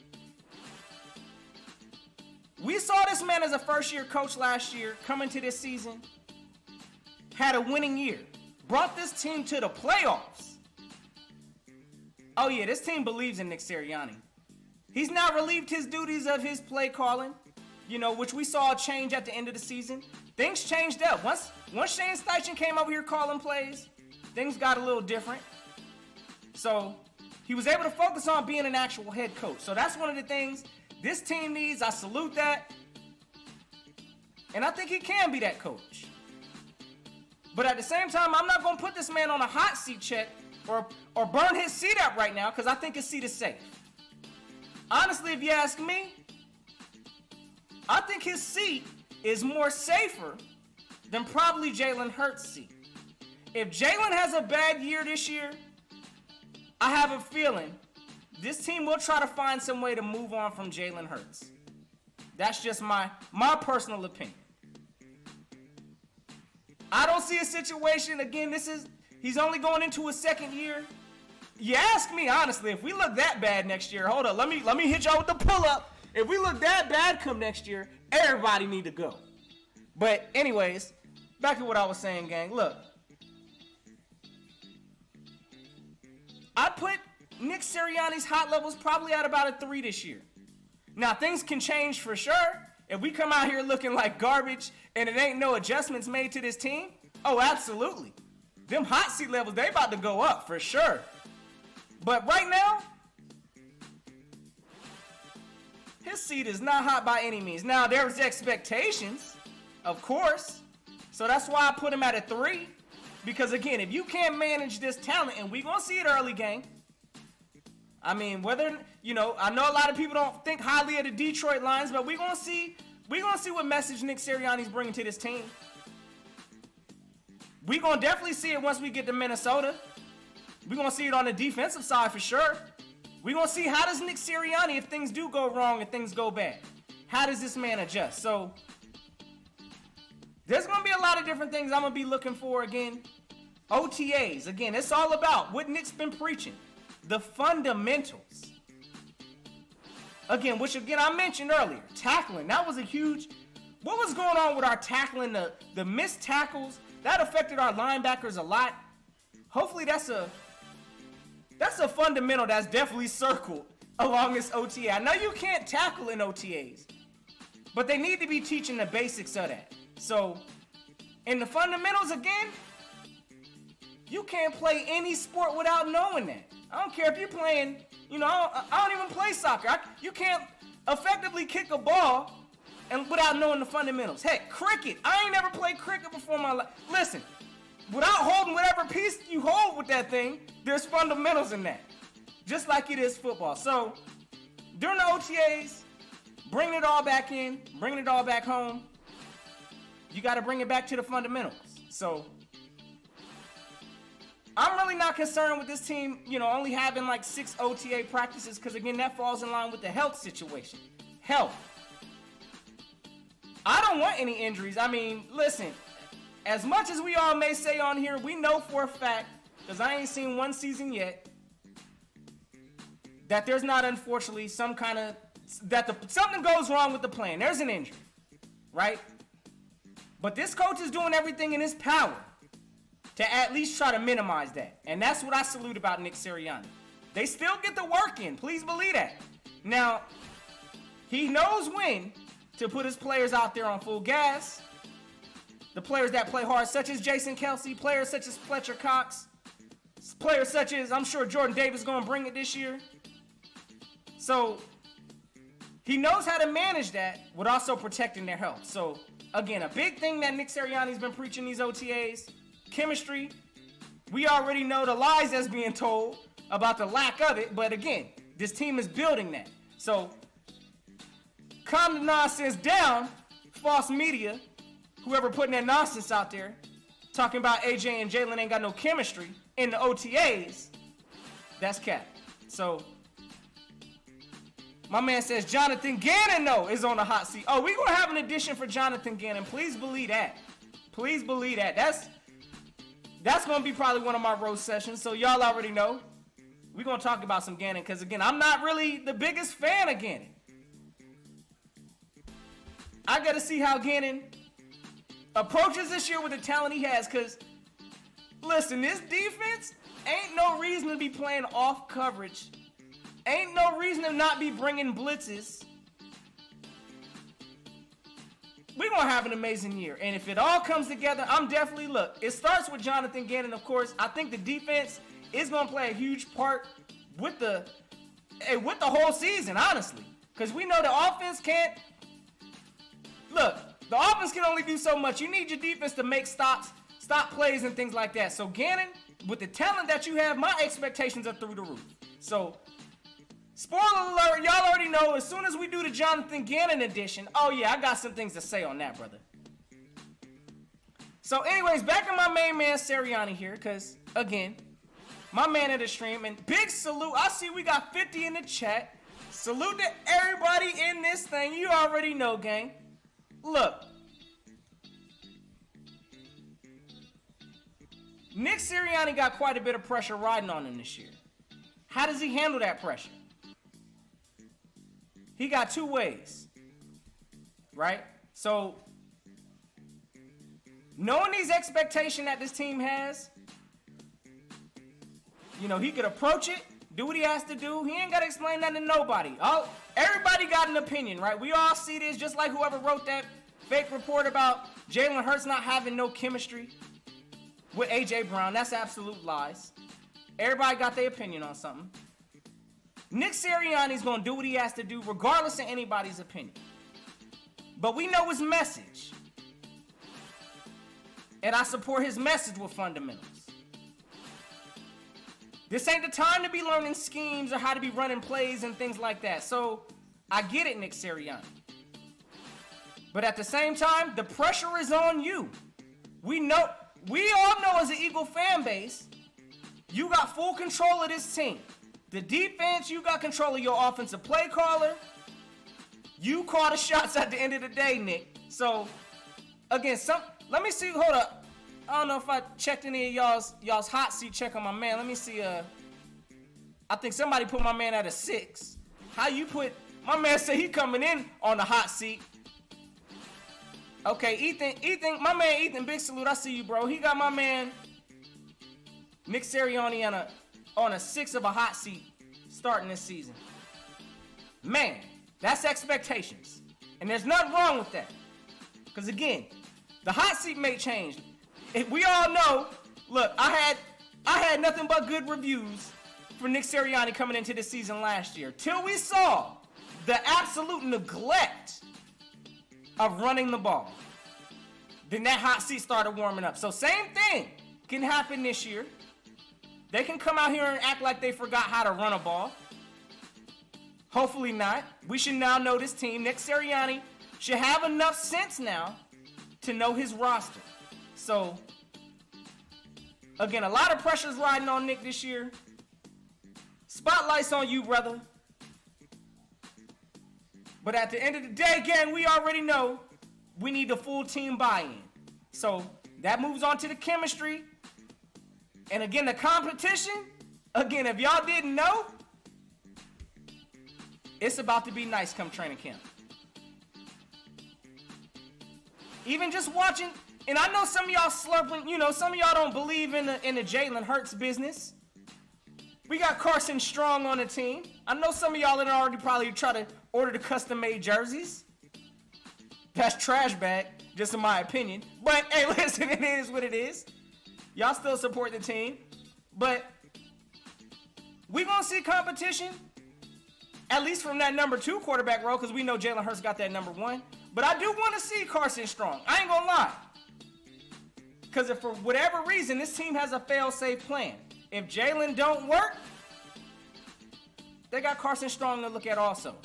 We saw this man as a first-year coach last year, come into this season, had a winning year, brought this team to the playoffs. Oh yeah, this team believes in Nick Sirianni. He's now relieved his duties of his play calling, you know, which we saw change at the end of the season. Things changed up. Once Shane Steichen came over here calling plays, things got a little different. So he was able to focus on being an actual head coach. So that's one of the things this team needs. I salute that. And I think he can be that coach. But at the same time, I'm not going to put this man on a hot seat check or burn his seat up right now because I think his seat is safe. Honestly, if you ask me, I think his seat is more safer than probably Jalen Hurts' seat. If Jalen has a bad year this year, I have a feeling this team will try to find some way to move on from Jalen Hurts. That's just my personal opinion. I don't see a situation, again, he's only going into his second year. You ask me, honestly, if we look that bad next year, hold up, let me hit y'all with the pull-up. If we look that bad come next year, everybody need to go. But anyways, back to what I was saying, gang. Look, I put Nick Sirianni's hot levels probably at about a 3 this year. Now, things can change for sure. If we come out here looking like garbage and it ain't no adjustments made to this team, oh, absolutely. Them hot seat levels, they about to go up for sure. But right now, his seat is not hot by any means. Now, there's expectations, of course. So that's why I put him at a 3. Because, again, if you can't manage this talent, and we're going to see it early, gang. I mean, whether, you know, I know a lot of people don't think highly of the Detroit Lions, but we're going to see what message Nick Sirianni's bringing to this team. We're going to definitely see it once we get to Minnesota. We're going to see it on the defensive side for sure. We're going to see how does Nick Sirianni, if things do go wrong and things go bad, how does this man adjust? So, there's going to be a lot of different things I'm going to be looking for again. OTAs, again, it's all about what Nick's been preaching. The fundamentals. Again, which again I mentioned earlier, tackling. That was a huge, what was going on with our tackling, the missed tackles, that affected our linebackers a lot. Hopefully that's a fundamental that's definitely circled along this OTA. I know you can't tackle in OTAs, but they need to be teaching the basics of that. So, in the fundamentals, again, you can't play any sport without knowing that. I don't care if you're playing, you know, I don't even play soccer. You can't effectively kick a ball and without knowing the fundamentals. Heck, cricket. I ain't never played cricket before in my life. Listen, without holding whatever piece you hold with that thing, there's fundamentals in that. Just like it is football. So, during the OTAs, bringing it all back in, bringing it all back home, you got to bring it back to the fundamentals. So, I'm really not concerned with this team, you know, only having like 6 OTA practices because, again, that falls in line with the health situation. Health. I don't want any injuries. I mean, listen, as much as we all may say on here, we know for a fact, because I ain't seen one season yet, that there's not, unfortunately, something goes wrong with the plan. There's an injury, right? But this coach is doing everything in his power to at least try to minimize that. And that's what I salute about Nick Sirianni. They still get the work in. Please believe that. Now, he knows when to put his players out there on full gas. The players that play hard, such as Jason Kelsey, players such as Fletcher Cox, players such as, I'm sure Jordan Davis is going to bring it this year. So, he knows how to manage that with also protecting their health. So, again, a big thing that Nick Sirianni's been preaching these OTAs, chemistry. We already know the lies that's being told about the lack of it, but again, this team is building that. So, calm the nonsense down, false media, whoever putting that nonsense out there, talking about AJ and Jalen ain't got no chemistry in the OTAs, that's cap. So, my man says Jonathan Gannon, though, is on the hot seat. Oh, we gonna have an addition for Jonathan Gannon. Please believe that. Please believe that. That's gonna be probably one of my roast sessions, so y'all already know. We're gonna talk about some Gannon, because again, I'm not really the biggest fan of Gannon. I gotta see how Gannon approaches this year with the talent he has, because listen, this defense ain't no reason to be playing off coverage. Ain't no reason to not be bringing blitzes. We're going to have an amazing year. And if it all comes together, I'm definitely, look, it starts with Jonathan Gannon, of course. I think the defense is going to play a huge part with the whole season, honestly. Because we know the offense can't, look, the offense can only do so much. You need your defense to make stops, stop plays, and things like that. So Gannon, with the talent that you have, my expectations are through the roof. So, spoiler alert, y'all already know, as soon as we do the Jonathan Gannon edition, oh yeah, I got some things to say on that, brother. So anyways, back to my main man, Sirianni here, because, again, my man of the stream, and big salute, I see we got 50 in the chat. Salute to everybody in this thing, you already know, gang. Look. Nick Sirianni got quite a bit of pressure riding on him this year. How does he handle that pressure? He got two ways, right? So, knowing these expectations that this team has, you know, he could approach it, do what he has to do. He ain't got to explain that to nobody. Everybody got an opinion, right? We all see this, just like whoever wrote that fake report about Jalen Hurts not having no chemistry with A.J. Brown. That's absolute lies. Everybody got their opinion on something. Nick Sirianni's going to do what he has to do regardless of anybody's opinion. But we know his message. And I support his message with fundamentals. This ain't the time to be learning schemes or how to be running plays and things like that. So, I get it, Nick Sirianni. But at the same time, the pressure is on you. We all know as an Eagle fan base, you got full control of this team. The defense, you got control of your offensive play caller. You call the shots at the end of the day, Nick. So, again, let me see, hold up. I don't know if I checked any of y'all's hot seat check on my man. Let me see, I think somebody put my man at a 6. How you put, my man said he coming in on the hot seat. Okay, Ethan, my man Ethan, big salute, I see you, bro. He got my man Nick Sirianni on a 6 of a hot seat starting this season. Man, that's expectations. And there's nothing wrong with that. Because again, the hot seat may change. We all know, look, I had nothing but good reviews for Nick Sirianni coming into this season last year. Till we saw the absolute neglect of running the ball. Then that hot seat started warming up. So same thing can happen this year. They can come out here and act like they forgot how to run a ball. Hopefully not. We should now know this team. Nick Sirianni should have enough sense now to know his roster. So, again, a lot of pressure's riding on Nick this year. Spotlight's on you, brother. But at the end of the day, again, we already know we need the full team buy-in. So, that moves on to the chemistry. And again, the competition. Again, if y'all didn't know, it's about to be nice come training camp. Even just watching, and I know some of y'all slurping, some of y'all don't believe in the Jalen Hurts business. We got Carson Strong on the team. I know some of y'all that already probably try to order the custom-made jerseys. That's trash bag, just in my opinion. But, hey, listen, it is what it is. Y'all still support the team. But we going to see competition, at least from that number 2 quarterback role, because we know Jalen Hurts got that number 1. But I do want to see Carson Strong. I ain't going to lie. Because if for whatever reason, this team has a fail-safe plan. If Jalen don't work, they got Carson Strong to look at also.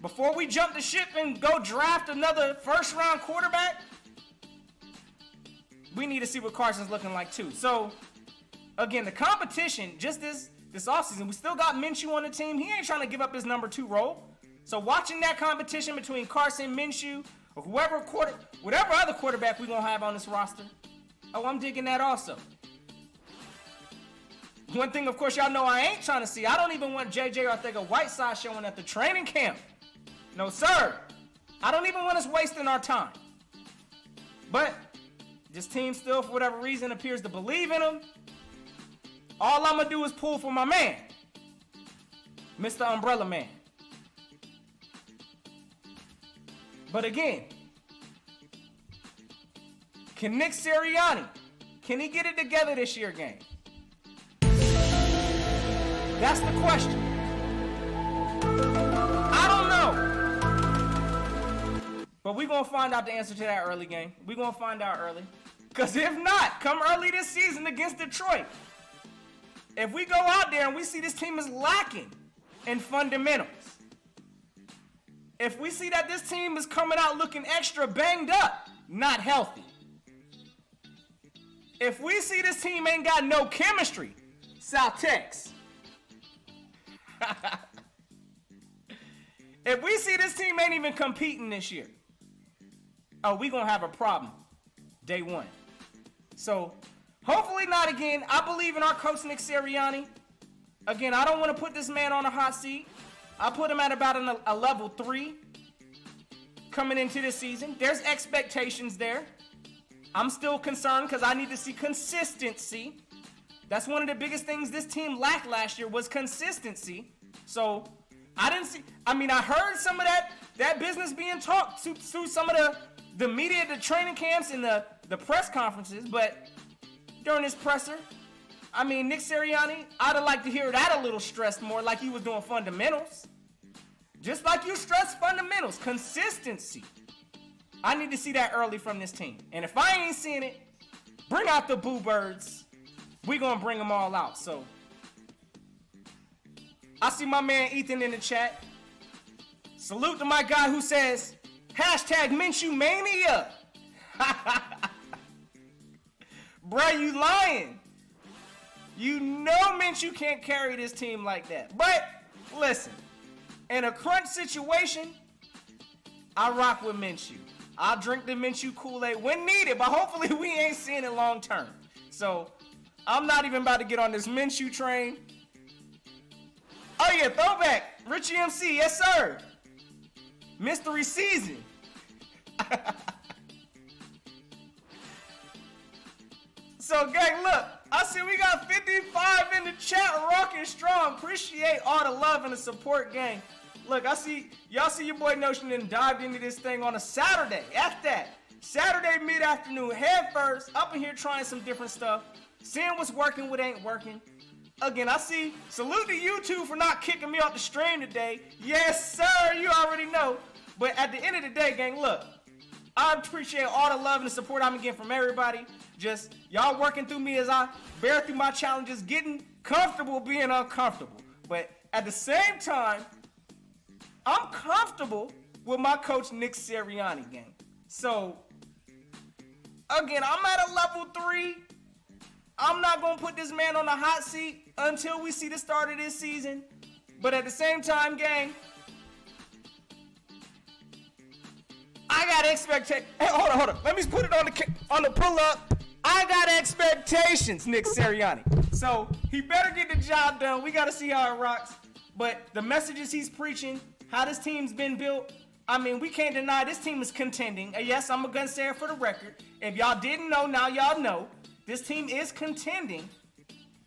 Before we jump the ship and go draft another first-round quarterback, we need to see what Carson's looking like too. So, again, the competition, just this offseason, we still got Minshew on the team. He ain't trying to give up his number 2 role. So watching that competition between Carson, Minshew, or whatever other quarterback we're going to have on this roster, I'm digging that also. One thing, of course, y'all know I ain't trying to see. I don't even want J.J. Arcega-Whiteside showing at the training camp. No, sir. I don't even want us wasting our time. But this team still, for whatever reason, appears to believe in him. All I'm going to do is pull for my man, Mr. Umbrella Man. But again, can Nick Sirianni, can he get it together this year, gang? That's the question. I don't know. But we're going to find out the answer to that early, gang. We're going to find out early. Because if not, come early this season against Detroit, if we go out there and we see this team is lacking in fundamentals, if we see that this team is coming out looking extra banged up, not healthy, if we see this team ain't got no chemistry, South Tex. If we see this team ain't even competing this year, we gonna have a problem day 1. So hopefully not again. I believe in our coach Nick Sirianni. Again, I don't want to put this man on a hot seat. I put him at about a level 3 coming into this season. There's expectations there. I'm still concerned because I need to see consistency. That's one of the biggest things this team lacked last year was consistency. So I heard some of that business being talked through some of the media, the training camps and the press conferences, but during this presser, Nick Sirianni, I'd have liked to hear that a little stressed more, like he was doing fundamentals. Just like you stress fundamentals, consistency. I need to see that early from this team. And if I ain't seeing it, bring out the Boo Birds. We're going to bring them all out. So, I see my man Ethan in the chat. Salute to my guy who says, #Minshew Mania. Bruh, you lying. You know Minshew can't carry this team like that. But, listen, in a crunch situation, I rock with Minshew. I'll drink the Minshew Kool-Aid when needed, but hopefully we ain't seeing it long term. So, I'm not even about to get on this Minshew train. Oh yeah, throwback. Richie MC, yes sir. Mystery season. So gang, look, I see we got 55 in the chat, rocking strong. Appreciate all the love and the support, gang. Look, y'all see your boy Notion and dived into this thing on a Saturday. F that. Saturday mid-afternoon, head first, up in here trying some different stuff. Seeing what's working, what ain't working. Again, salute to you two for not kicking me off the stream today. Yes, sir, you already know. But at the end of the day, gang, look, I appreciate all the love and the support I'm getting from everybody. Just, y'all working through me as I bear through my challenges, getting comfortable being uncomfortable. But at the same time, I'm comfortable with my coach, Nick Sirianni, gang. So, again, I'm at a level 3. I'm not going to put this man on the hot seat until we see the start of this season. But at the same time, gang, I I got expectations. Hey, hold on. Let me put it on the pull up. I got expectations, Nick Sirianni. So he better get the job done. We got to see how it rocks. But the messages he's preaching, how this team's been built, I mean, we can't deny this team is contending. Yes, I'm going to say it for the record. If y'all didn't know, now y'all know. This team is contending.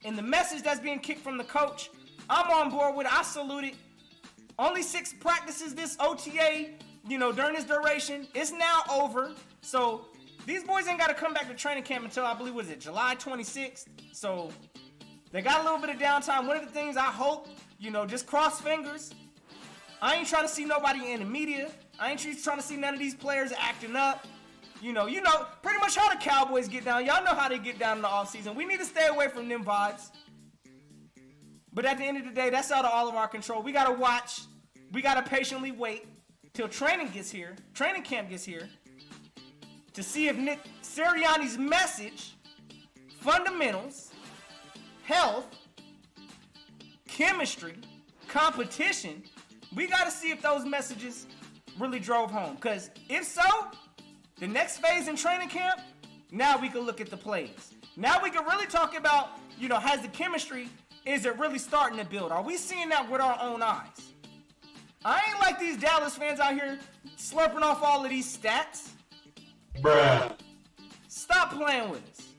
And the message that's being kicked from the coach, I'm on board with it. I salute it. Only 6 practices this OTA, during this duration. It's now over. So these boys ain't got to come back to training camp until, I believe, was it July 26th? So they got a little bit of downtime. One of the things I hope, just cross fingers. I ain't trying to see nobody in the media. I ain't trying to see none of these players acting up. You know pretty much how the Cowboys get down. Y'all know how they get down in the offseason. We need to stay away from them vibes. But at the end of the day, that's out of all of our control. We got to watch. We got to patiently wait till training camp gets here, to see if Nick Sirianni's message, fundamentals, health, chemistry, competition, we got to see if those messages really drove home. Because if so, the next phase in training camp, now we can look at the plays. Now we can really talk about, has the chemistry, is it really starting to build? Are we seeing that with our own eyes? I ain't like these Dallas fans out here slurping off all of these stats. Bruh. Stop playing with us.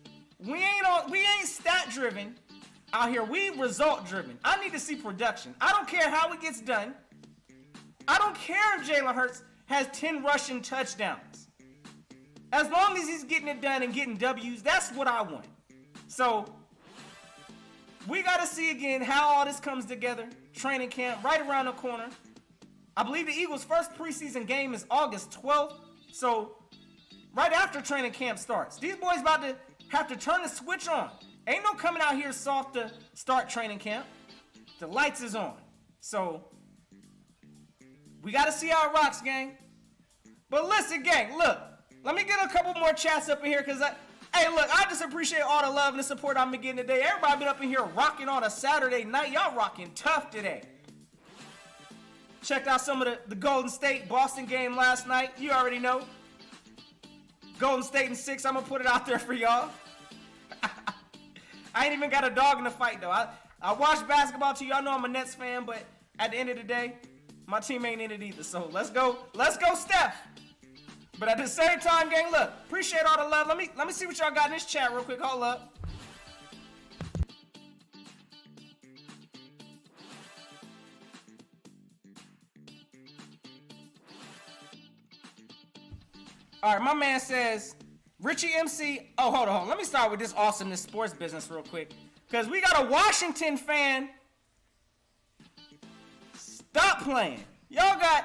We ain't stat driven out here. We result driven. I need to see production. I don't care how it gets done. I don't care if Jalen Hurts has 10 rushing touchdowns. As long as he's getting it done and getting W's, that's what I want. So we got to see again how all this comes together. Training camp right around the corner. I believe the Eagles' first preseason game is August 12th. So right after training camp starts, these boys about to have to turn the switch on. Ain't no coming out here soft to start training camp. The lights is on. So we got to see how it rocks, gang. But listen, gang, look. Let me get a couple more chats up in here because I just appreciate all the love and the support I've been getting today. Everybody been up in here rocking on a Saturday night. Y'all rocking tough today. Checked out some of the Golden State-Boston game last night. You already know. Golden State in 6. I'm going to put it out there for y'all. I ain't even got a dog in the fight, though. I watch basketball too. Y'all know I'm a Nets fan, but at the end of the day, my team ain't in it either. So let's go, Steph. But at the same time, gang, look, appreciate all the love. Let me see what y'all got in this chat real quick. Hold up. All right, my man says, Richie MC. Oh, hold on. Let me start with this awesomeness sports business real quick. Because we got a Washington fan. Stop playing. Y'all got,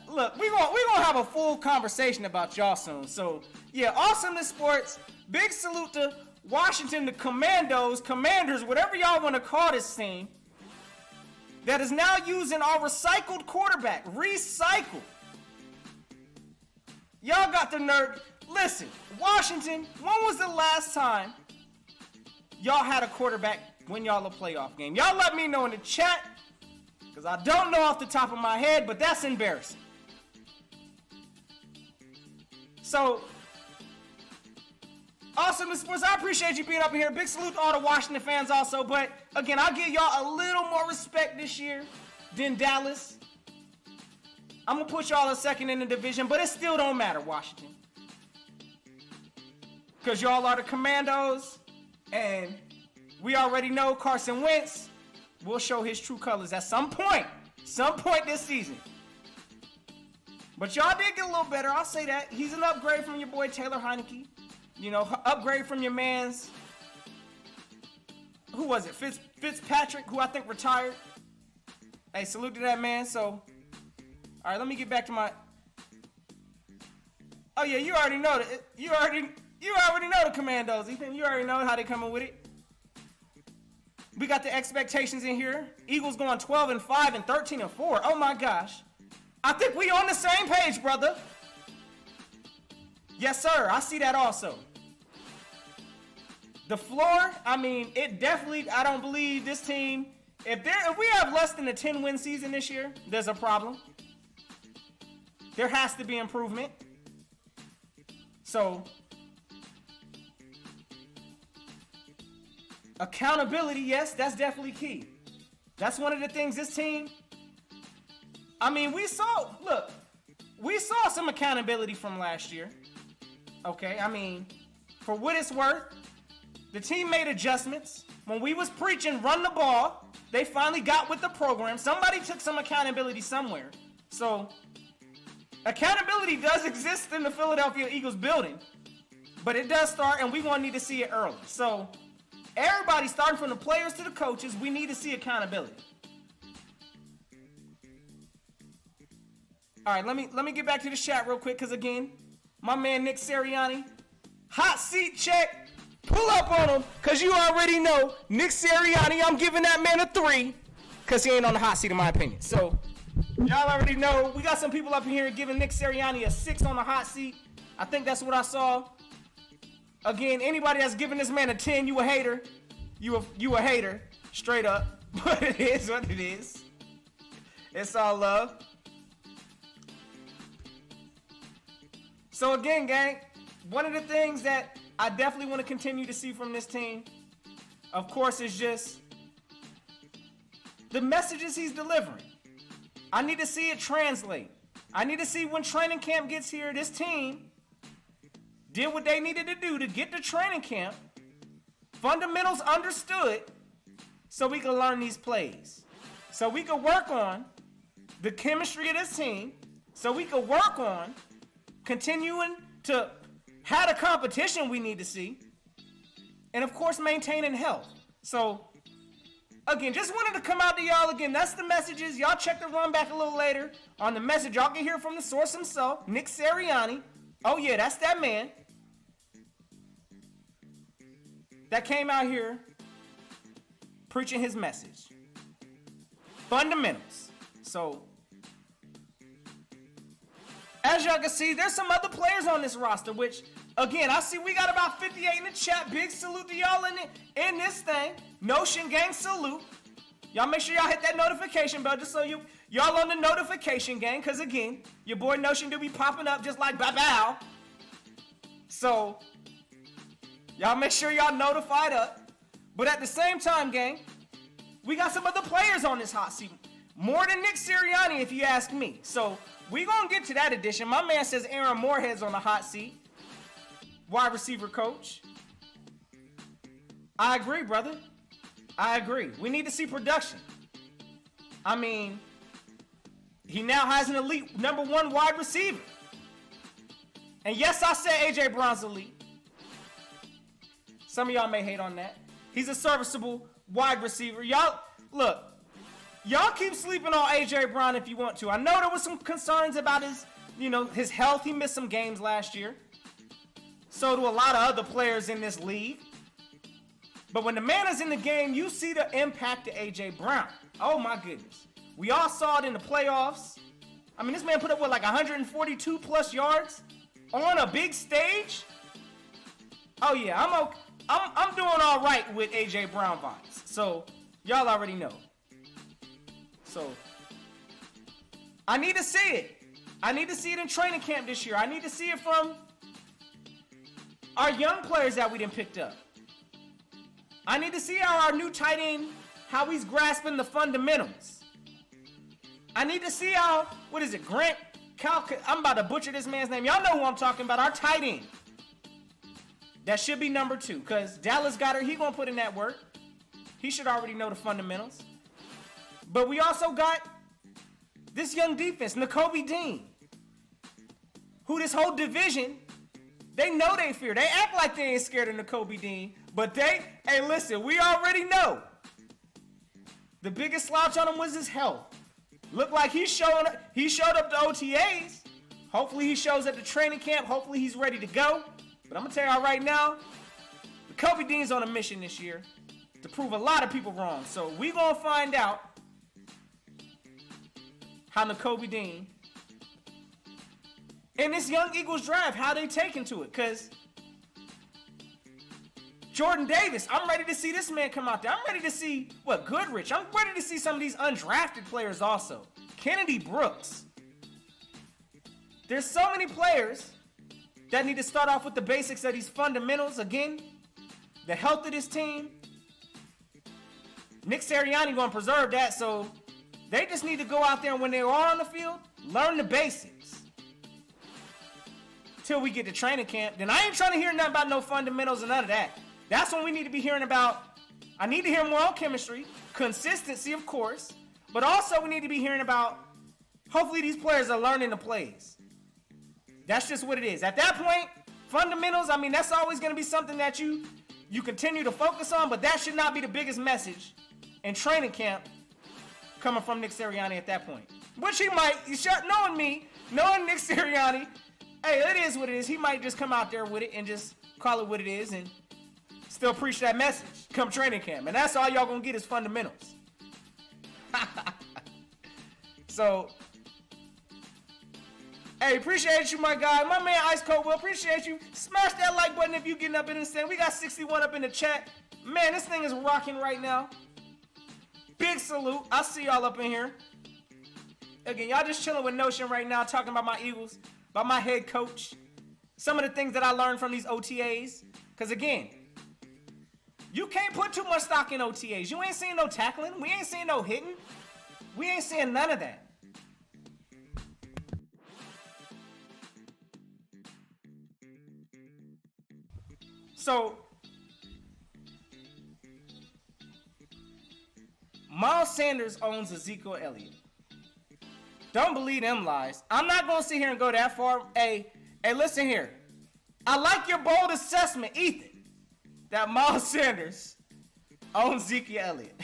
look, we're gonna have a full conversation about y'all soon. So, yeah, awesomeness sports. Big salute to Washington, the Commanders, whatever y'all want to call this team, that is now using our recycled quarterback. Recycled. Y'all got the nerve. Listen, Washington, when was the last time y'all had a quarterback win y'all a playoff game? Y'all let me know in the chat, because I don't know off the top of my head, but that's embarrassing. So, awesome sports. I appreciate you being up here. Big salute to all the Washington fans also, but again, I'll give y'all a little more respect this year than Dallas. I'm going to put y'all a second in the division, but it still don't matter, Washington. Because y'all are the Commandos, and we already know Carson Wentz will show his true colors at some point this season. But y'all did get a little better, I'll say that. He's an upgrade from your boy Taylor Heineke. Upgrade from your man's, who was it, Fitzpatrick, who I think retired. Hey, salute to that man, so... All right, let me get back to my. Oh yeah, you already know you already know the Commandos, Ethan. You already know how they coming with it. We got the expectations in here. Eagles going 12-5 and 13-4. Oh my gosh, I think we on the same page, brother. Yes, sir. I see that also. The floor. I mean, it definitely. I don't believe this team. If we have less than a 10-win season this year, there's a problem. There has to be improvement. So, accountability, yes, that's definitely key. That's one of the things this team, I mean, we saw some accountability from last year. Okay, I mean, for what it's worth, the team made adjustments. When we was preaching run the ball, they finally got with the program. Somebody took some accountability somewhere. So, accountability does exist in the Philadelphia Eagles building, but it does start, and we're going to need to see it early. So, everybody, starting from the players to the coaches, we need to see accountability. All right, let me get back to the chat real quick, because again, my man Nick Siranni, hot seat check, pull up on him, because you already know Nick Siranni, I'm giving that man a 3, because he ain't on the hot seat in my opinion. So, y'all already know, we got some people up in here giving Nick Siranni a 6 on the hot seat. I think that's what I saw. Again, anybody that's giving this man a 10, you a hater. You a hater, straight up. But it is what it is. It's all love. So again, gang, one of the things that I definitely want to continue to see from this team, of course, is just the messages he's delivering. I need to see it translate. I need to see when training camp gets here, this team did what they needed to do to get to training camp, fundamentals understood, so we can learn these plays. So we can work on the chemistry of this team, so we can work on continuing to have the competition we need to see, and of course maintaining health. So again, just wanted to come out to y'all again. That's the messages. Y'all check the run back a little later on the message. Y'all can hear from the source himself, Nick Siranni. Oh yeah, that's that man that came out here preaching his message. Fundamentals. So, as y'all can see, there's some other players on this roster, which, again, I see we got about 58 in the chat. Big salute to y'all in this thing. Notion gang salute. Y'all make sure y'all hit that notification bell just so y'all on the notification gang, because again, your boy Notion do be popping up just like bow. So, y'all make sure y'all notified up. But at the same time, gang, we got some other players on this hot seat. More than Nick Siranni, if you ask me. So, we gonna get to that edition. My man says Aaron Moorhead's on the hot seat. Wide receiver coach. I agree, brother. I agree. We need to see production. I mean, he now has an elite number 1 wide receiver. And yes, I said A.J. Brown's elite. Some of y'all may hate on that. He's a serviceable wide receiver. Y'all, look, y'all keep sleeping on A.J. Brown if you want to. I know there was some concerns about his health. He missed some games last year. So do a lot of other players in this league. But when the man is in the game, you see the impact of A.J. Brown. Oh my goodness. We all saw it in the playoffs. I mean, this man put up, like 142 plus yards on a big stage? Oh yeah, I'm doing all right with A.J. Brown vibes. So, y'all already know. So, I need to see it. I need to see it in training camp this year. I need to see it from our young players that we done picked up. I need to see how our new tight end, how he's grasping the fundamentals. I need to see how, Grant I'm about to butcher this man's name. Y'all know who I'm talking about, our tight end. That should be number 2, because Dallas Goedert, he gonna put in that work. He should already know the fundamentals. But we also got this young defense, Nakobe Dean, who this whole division, they know they fear. They act like they ain't scared of Nakobe Dean, but hey, listen, we already know. The biggest slouch on him was his health. Looked like he showed up to OTAs. Hopefully he shows at the training camp. Hopefully he's ready to go. But I'm going to tell y'all right now, Nakobe Dean's on a mission this year to prove a lot of people wrong. So we going to find out how Nakobe Dean in this young Eagles draft, how they take into it. Because Jordan Davis, I'm ready to see this man come out there. I'm ready to see, Goodrich. I'm ready to see some of these undrafted players also. Kennedy Brooks. There's so many players that need to start off with the basics of these fundamentals. Again, the health of this team. Nick Sirianni going to preserve that, so they just need to go out there and when they are on the field, learn the basics. Till we get to training camp. Then I ain't trying to hear nothing about no fundamentals and none of that. That's when we need to be hearing about. I need to hear more on chemistry, consistency, of course, but also we need to be hearing about hopefully these players are learning the plays. That's just what it is. At that point, fundamentals, I mean, that's always going to be something that you continue to focus on, but that should not be the biggest message in training camp coming from Nick Sirianni at that point. Which he might, knowing me, knowing Nick Sirianni, hey, it is what it is. He might just come out there with it and just call it what it is and still preach that message come training camp. And that's all y'all going to get is fundamentals. So, hey, appreciate you, my guy. My man Ice Cold Will, appreciate you. Smash that like button if you getting up in this thing. We got 61 up in the chat. Man, this thing is rocking right now. Big salute. I see y'all up in here. Again, y'all just chilling with Notion right now, talking about my Eagles, about my head coach, some of the things that I learned from these OTAs. Because, again, you can't put too much stock in OTAs. You ain't seeing no tackling. We ain't seeing no hitting. We ain't seeing none of that. So, Miles Sanders owns Ezekiel Elliott. Don't believe them lies. I'm not going to sit here and go that far. Hey, listen here. I like your bold assessment, Ethan, that Miles Sanders owns Ezekiel Elliott.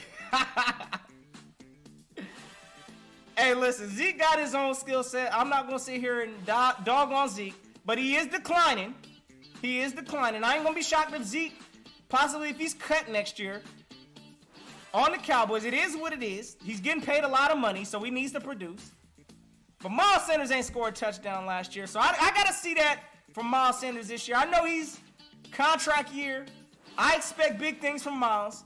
Hey, listen, Zeke got his own skill set. I'm not going to sit here and dog on Zeke, but he is declining. He is declining. I ain't going to be shocked if Zeke, possibly if he's cut next year on the Cowboys. It is what it is. He's getting paid a lot of money, so he needs to produce. But Miles Sanders ain't scored a touchdown last year, so I got to see that from Miles Sanders this year. I know he's contract year. I expect big things from Miles,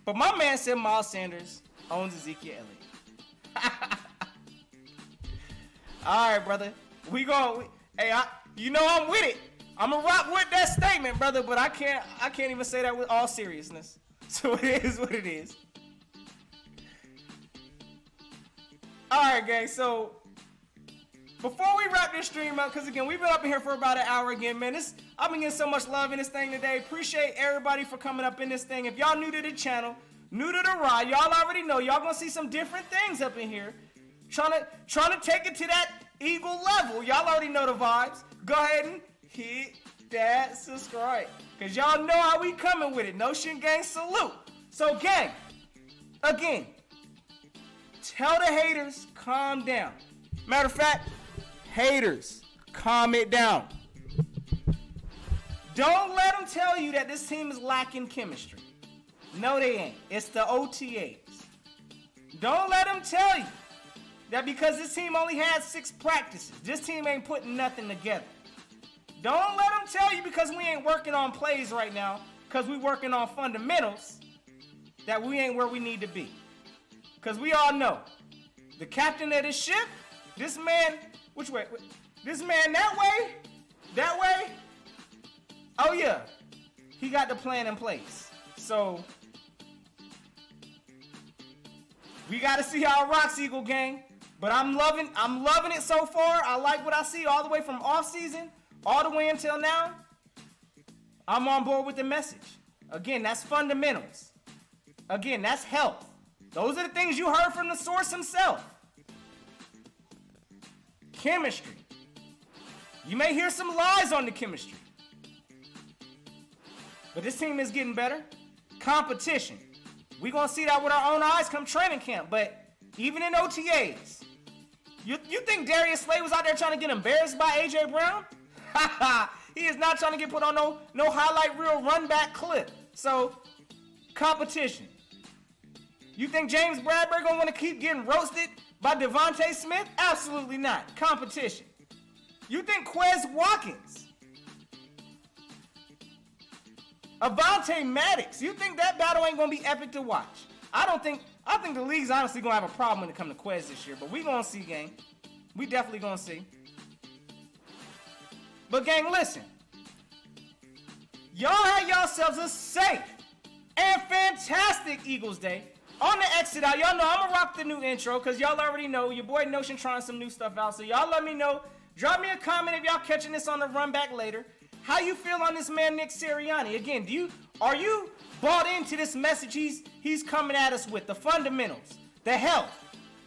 but my man said Miles Sanders owns Ezekiel Elliott. All right, brother. Hey, you know I'm with it. I'm gonna rock with that statement, brother, but I can't even say that with all seriousness. So it is what it is. All right, gang. So before we wrap this stream up, because again, we've been up in here for about an hour again, man. I've been getting so much love in this thing today. Appreciate everybody for coming up in this thing. If y'all new to the channel, new to the ride, y'all already know y'all gonna see some different things up in here. Trying to take it to that Eagle level. Y'all already know the vibes. Go ahead and hit that subscribe. Because y'all know how we coming with it. Notion Gang salute. So gang, again, tell the haters, calm down. Matter of fact, haters, calm it down. Don't let them tell you that this team is lacking chemistry. No, they ain't. It's the OTAs. Don't let them tell you that because this team only had 6 practices, this team ain't putting nothing together. Don't let them tell you because we ain't working on plays right now, because we working on fundamentals, that we ain't where we need to be. Because we all know, the captain of this ship, this man, which way? This man that way? Oh yeah, he got the plan in place. So, we got to see how it rocks, Eagle Gang. But I'm loving it so far. I like what I see all the way from off season, all the way until now. I'm on board with the message. Again, that's fundamentals. Again, that's health. Those are the things you heard from the source himself. Chemistry. You may hear some lies on the chemistry, but this team is getting better. Competition. We're going to see that with our own eyes come training camp. But even in OTAs, you think Darius Slay was out there trying to get embarrassed by A.J. Brown? He is not trying to get put on no highlight reel run back clip. So, competition. You think James Bradbury going to want to keep getting roasted by Devontae Smith? Absolutely not. Competition. You think Quez Watkins, Avonte Maddox, you think that battle ain't going to be epic to watch? I think the league's honestly going to have a problem when it comes to Quez this year, but we going to see, gang. We definitely going to see. But gang, listen. Y'all had yourselves a safe and fantastic Eagles Day. On the exit out, y'all know I'm gonna rock the new intro because y'all already know your boy Notion trying some new stuff out. So y'all let me know. Drop me a comment if y'all catching this on the run back later. How you feel on this man Nick Sirianni? Again, are you bought into this message he's coming at us with? The fundamentals, the health.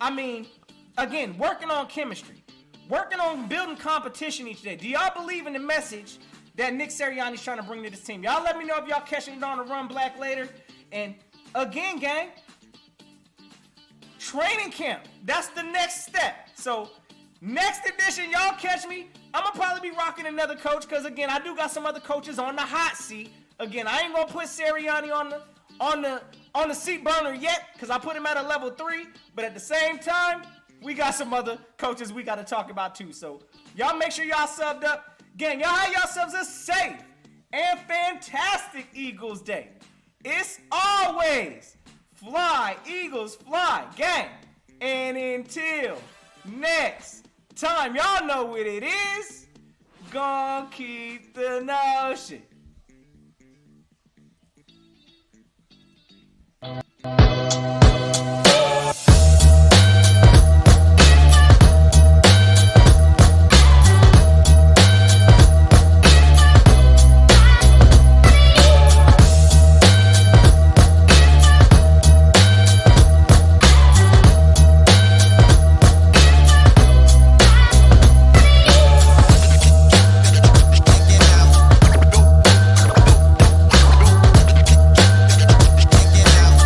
I mean, again, working on chemistry, working on building competition each day. Do y'all believe in the message that Nick Sirianni's trying to bring to this team? Y'all let me know if y'all catching it on the run black later. And again, gang, training camp, that's the next step. So next edition, y'all catch me. I'm gonna probably be rocking another coach because again, I do got some other coaches on the hot seat. Again, I ain't gonna put Sirianni on the seat burner yet because I put him at a level 3. But at the same time, we got some other coaches we got to talk about too. So y'all make sure y'all subbed up. Gang, y'all have yourselves a safe and fantastic Eagles Day. It's always fly, Eagles, fly, gang. And until next time, y'all know what it is. Gonna keep the notion.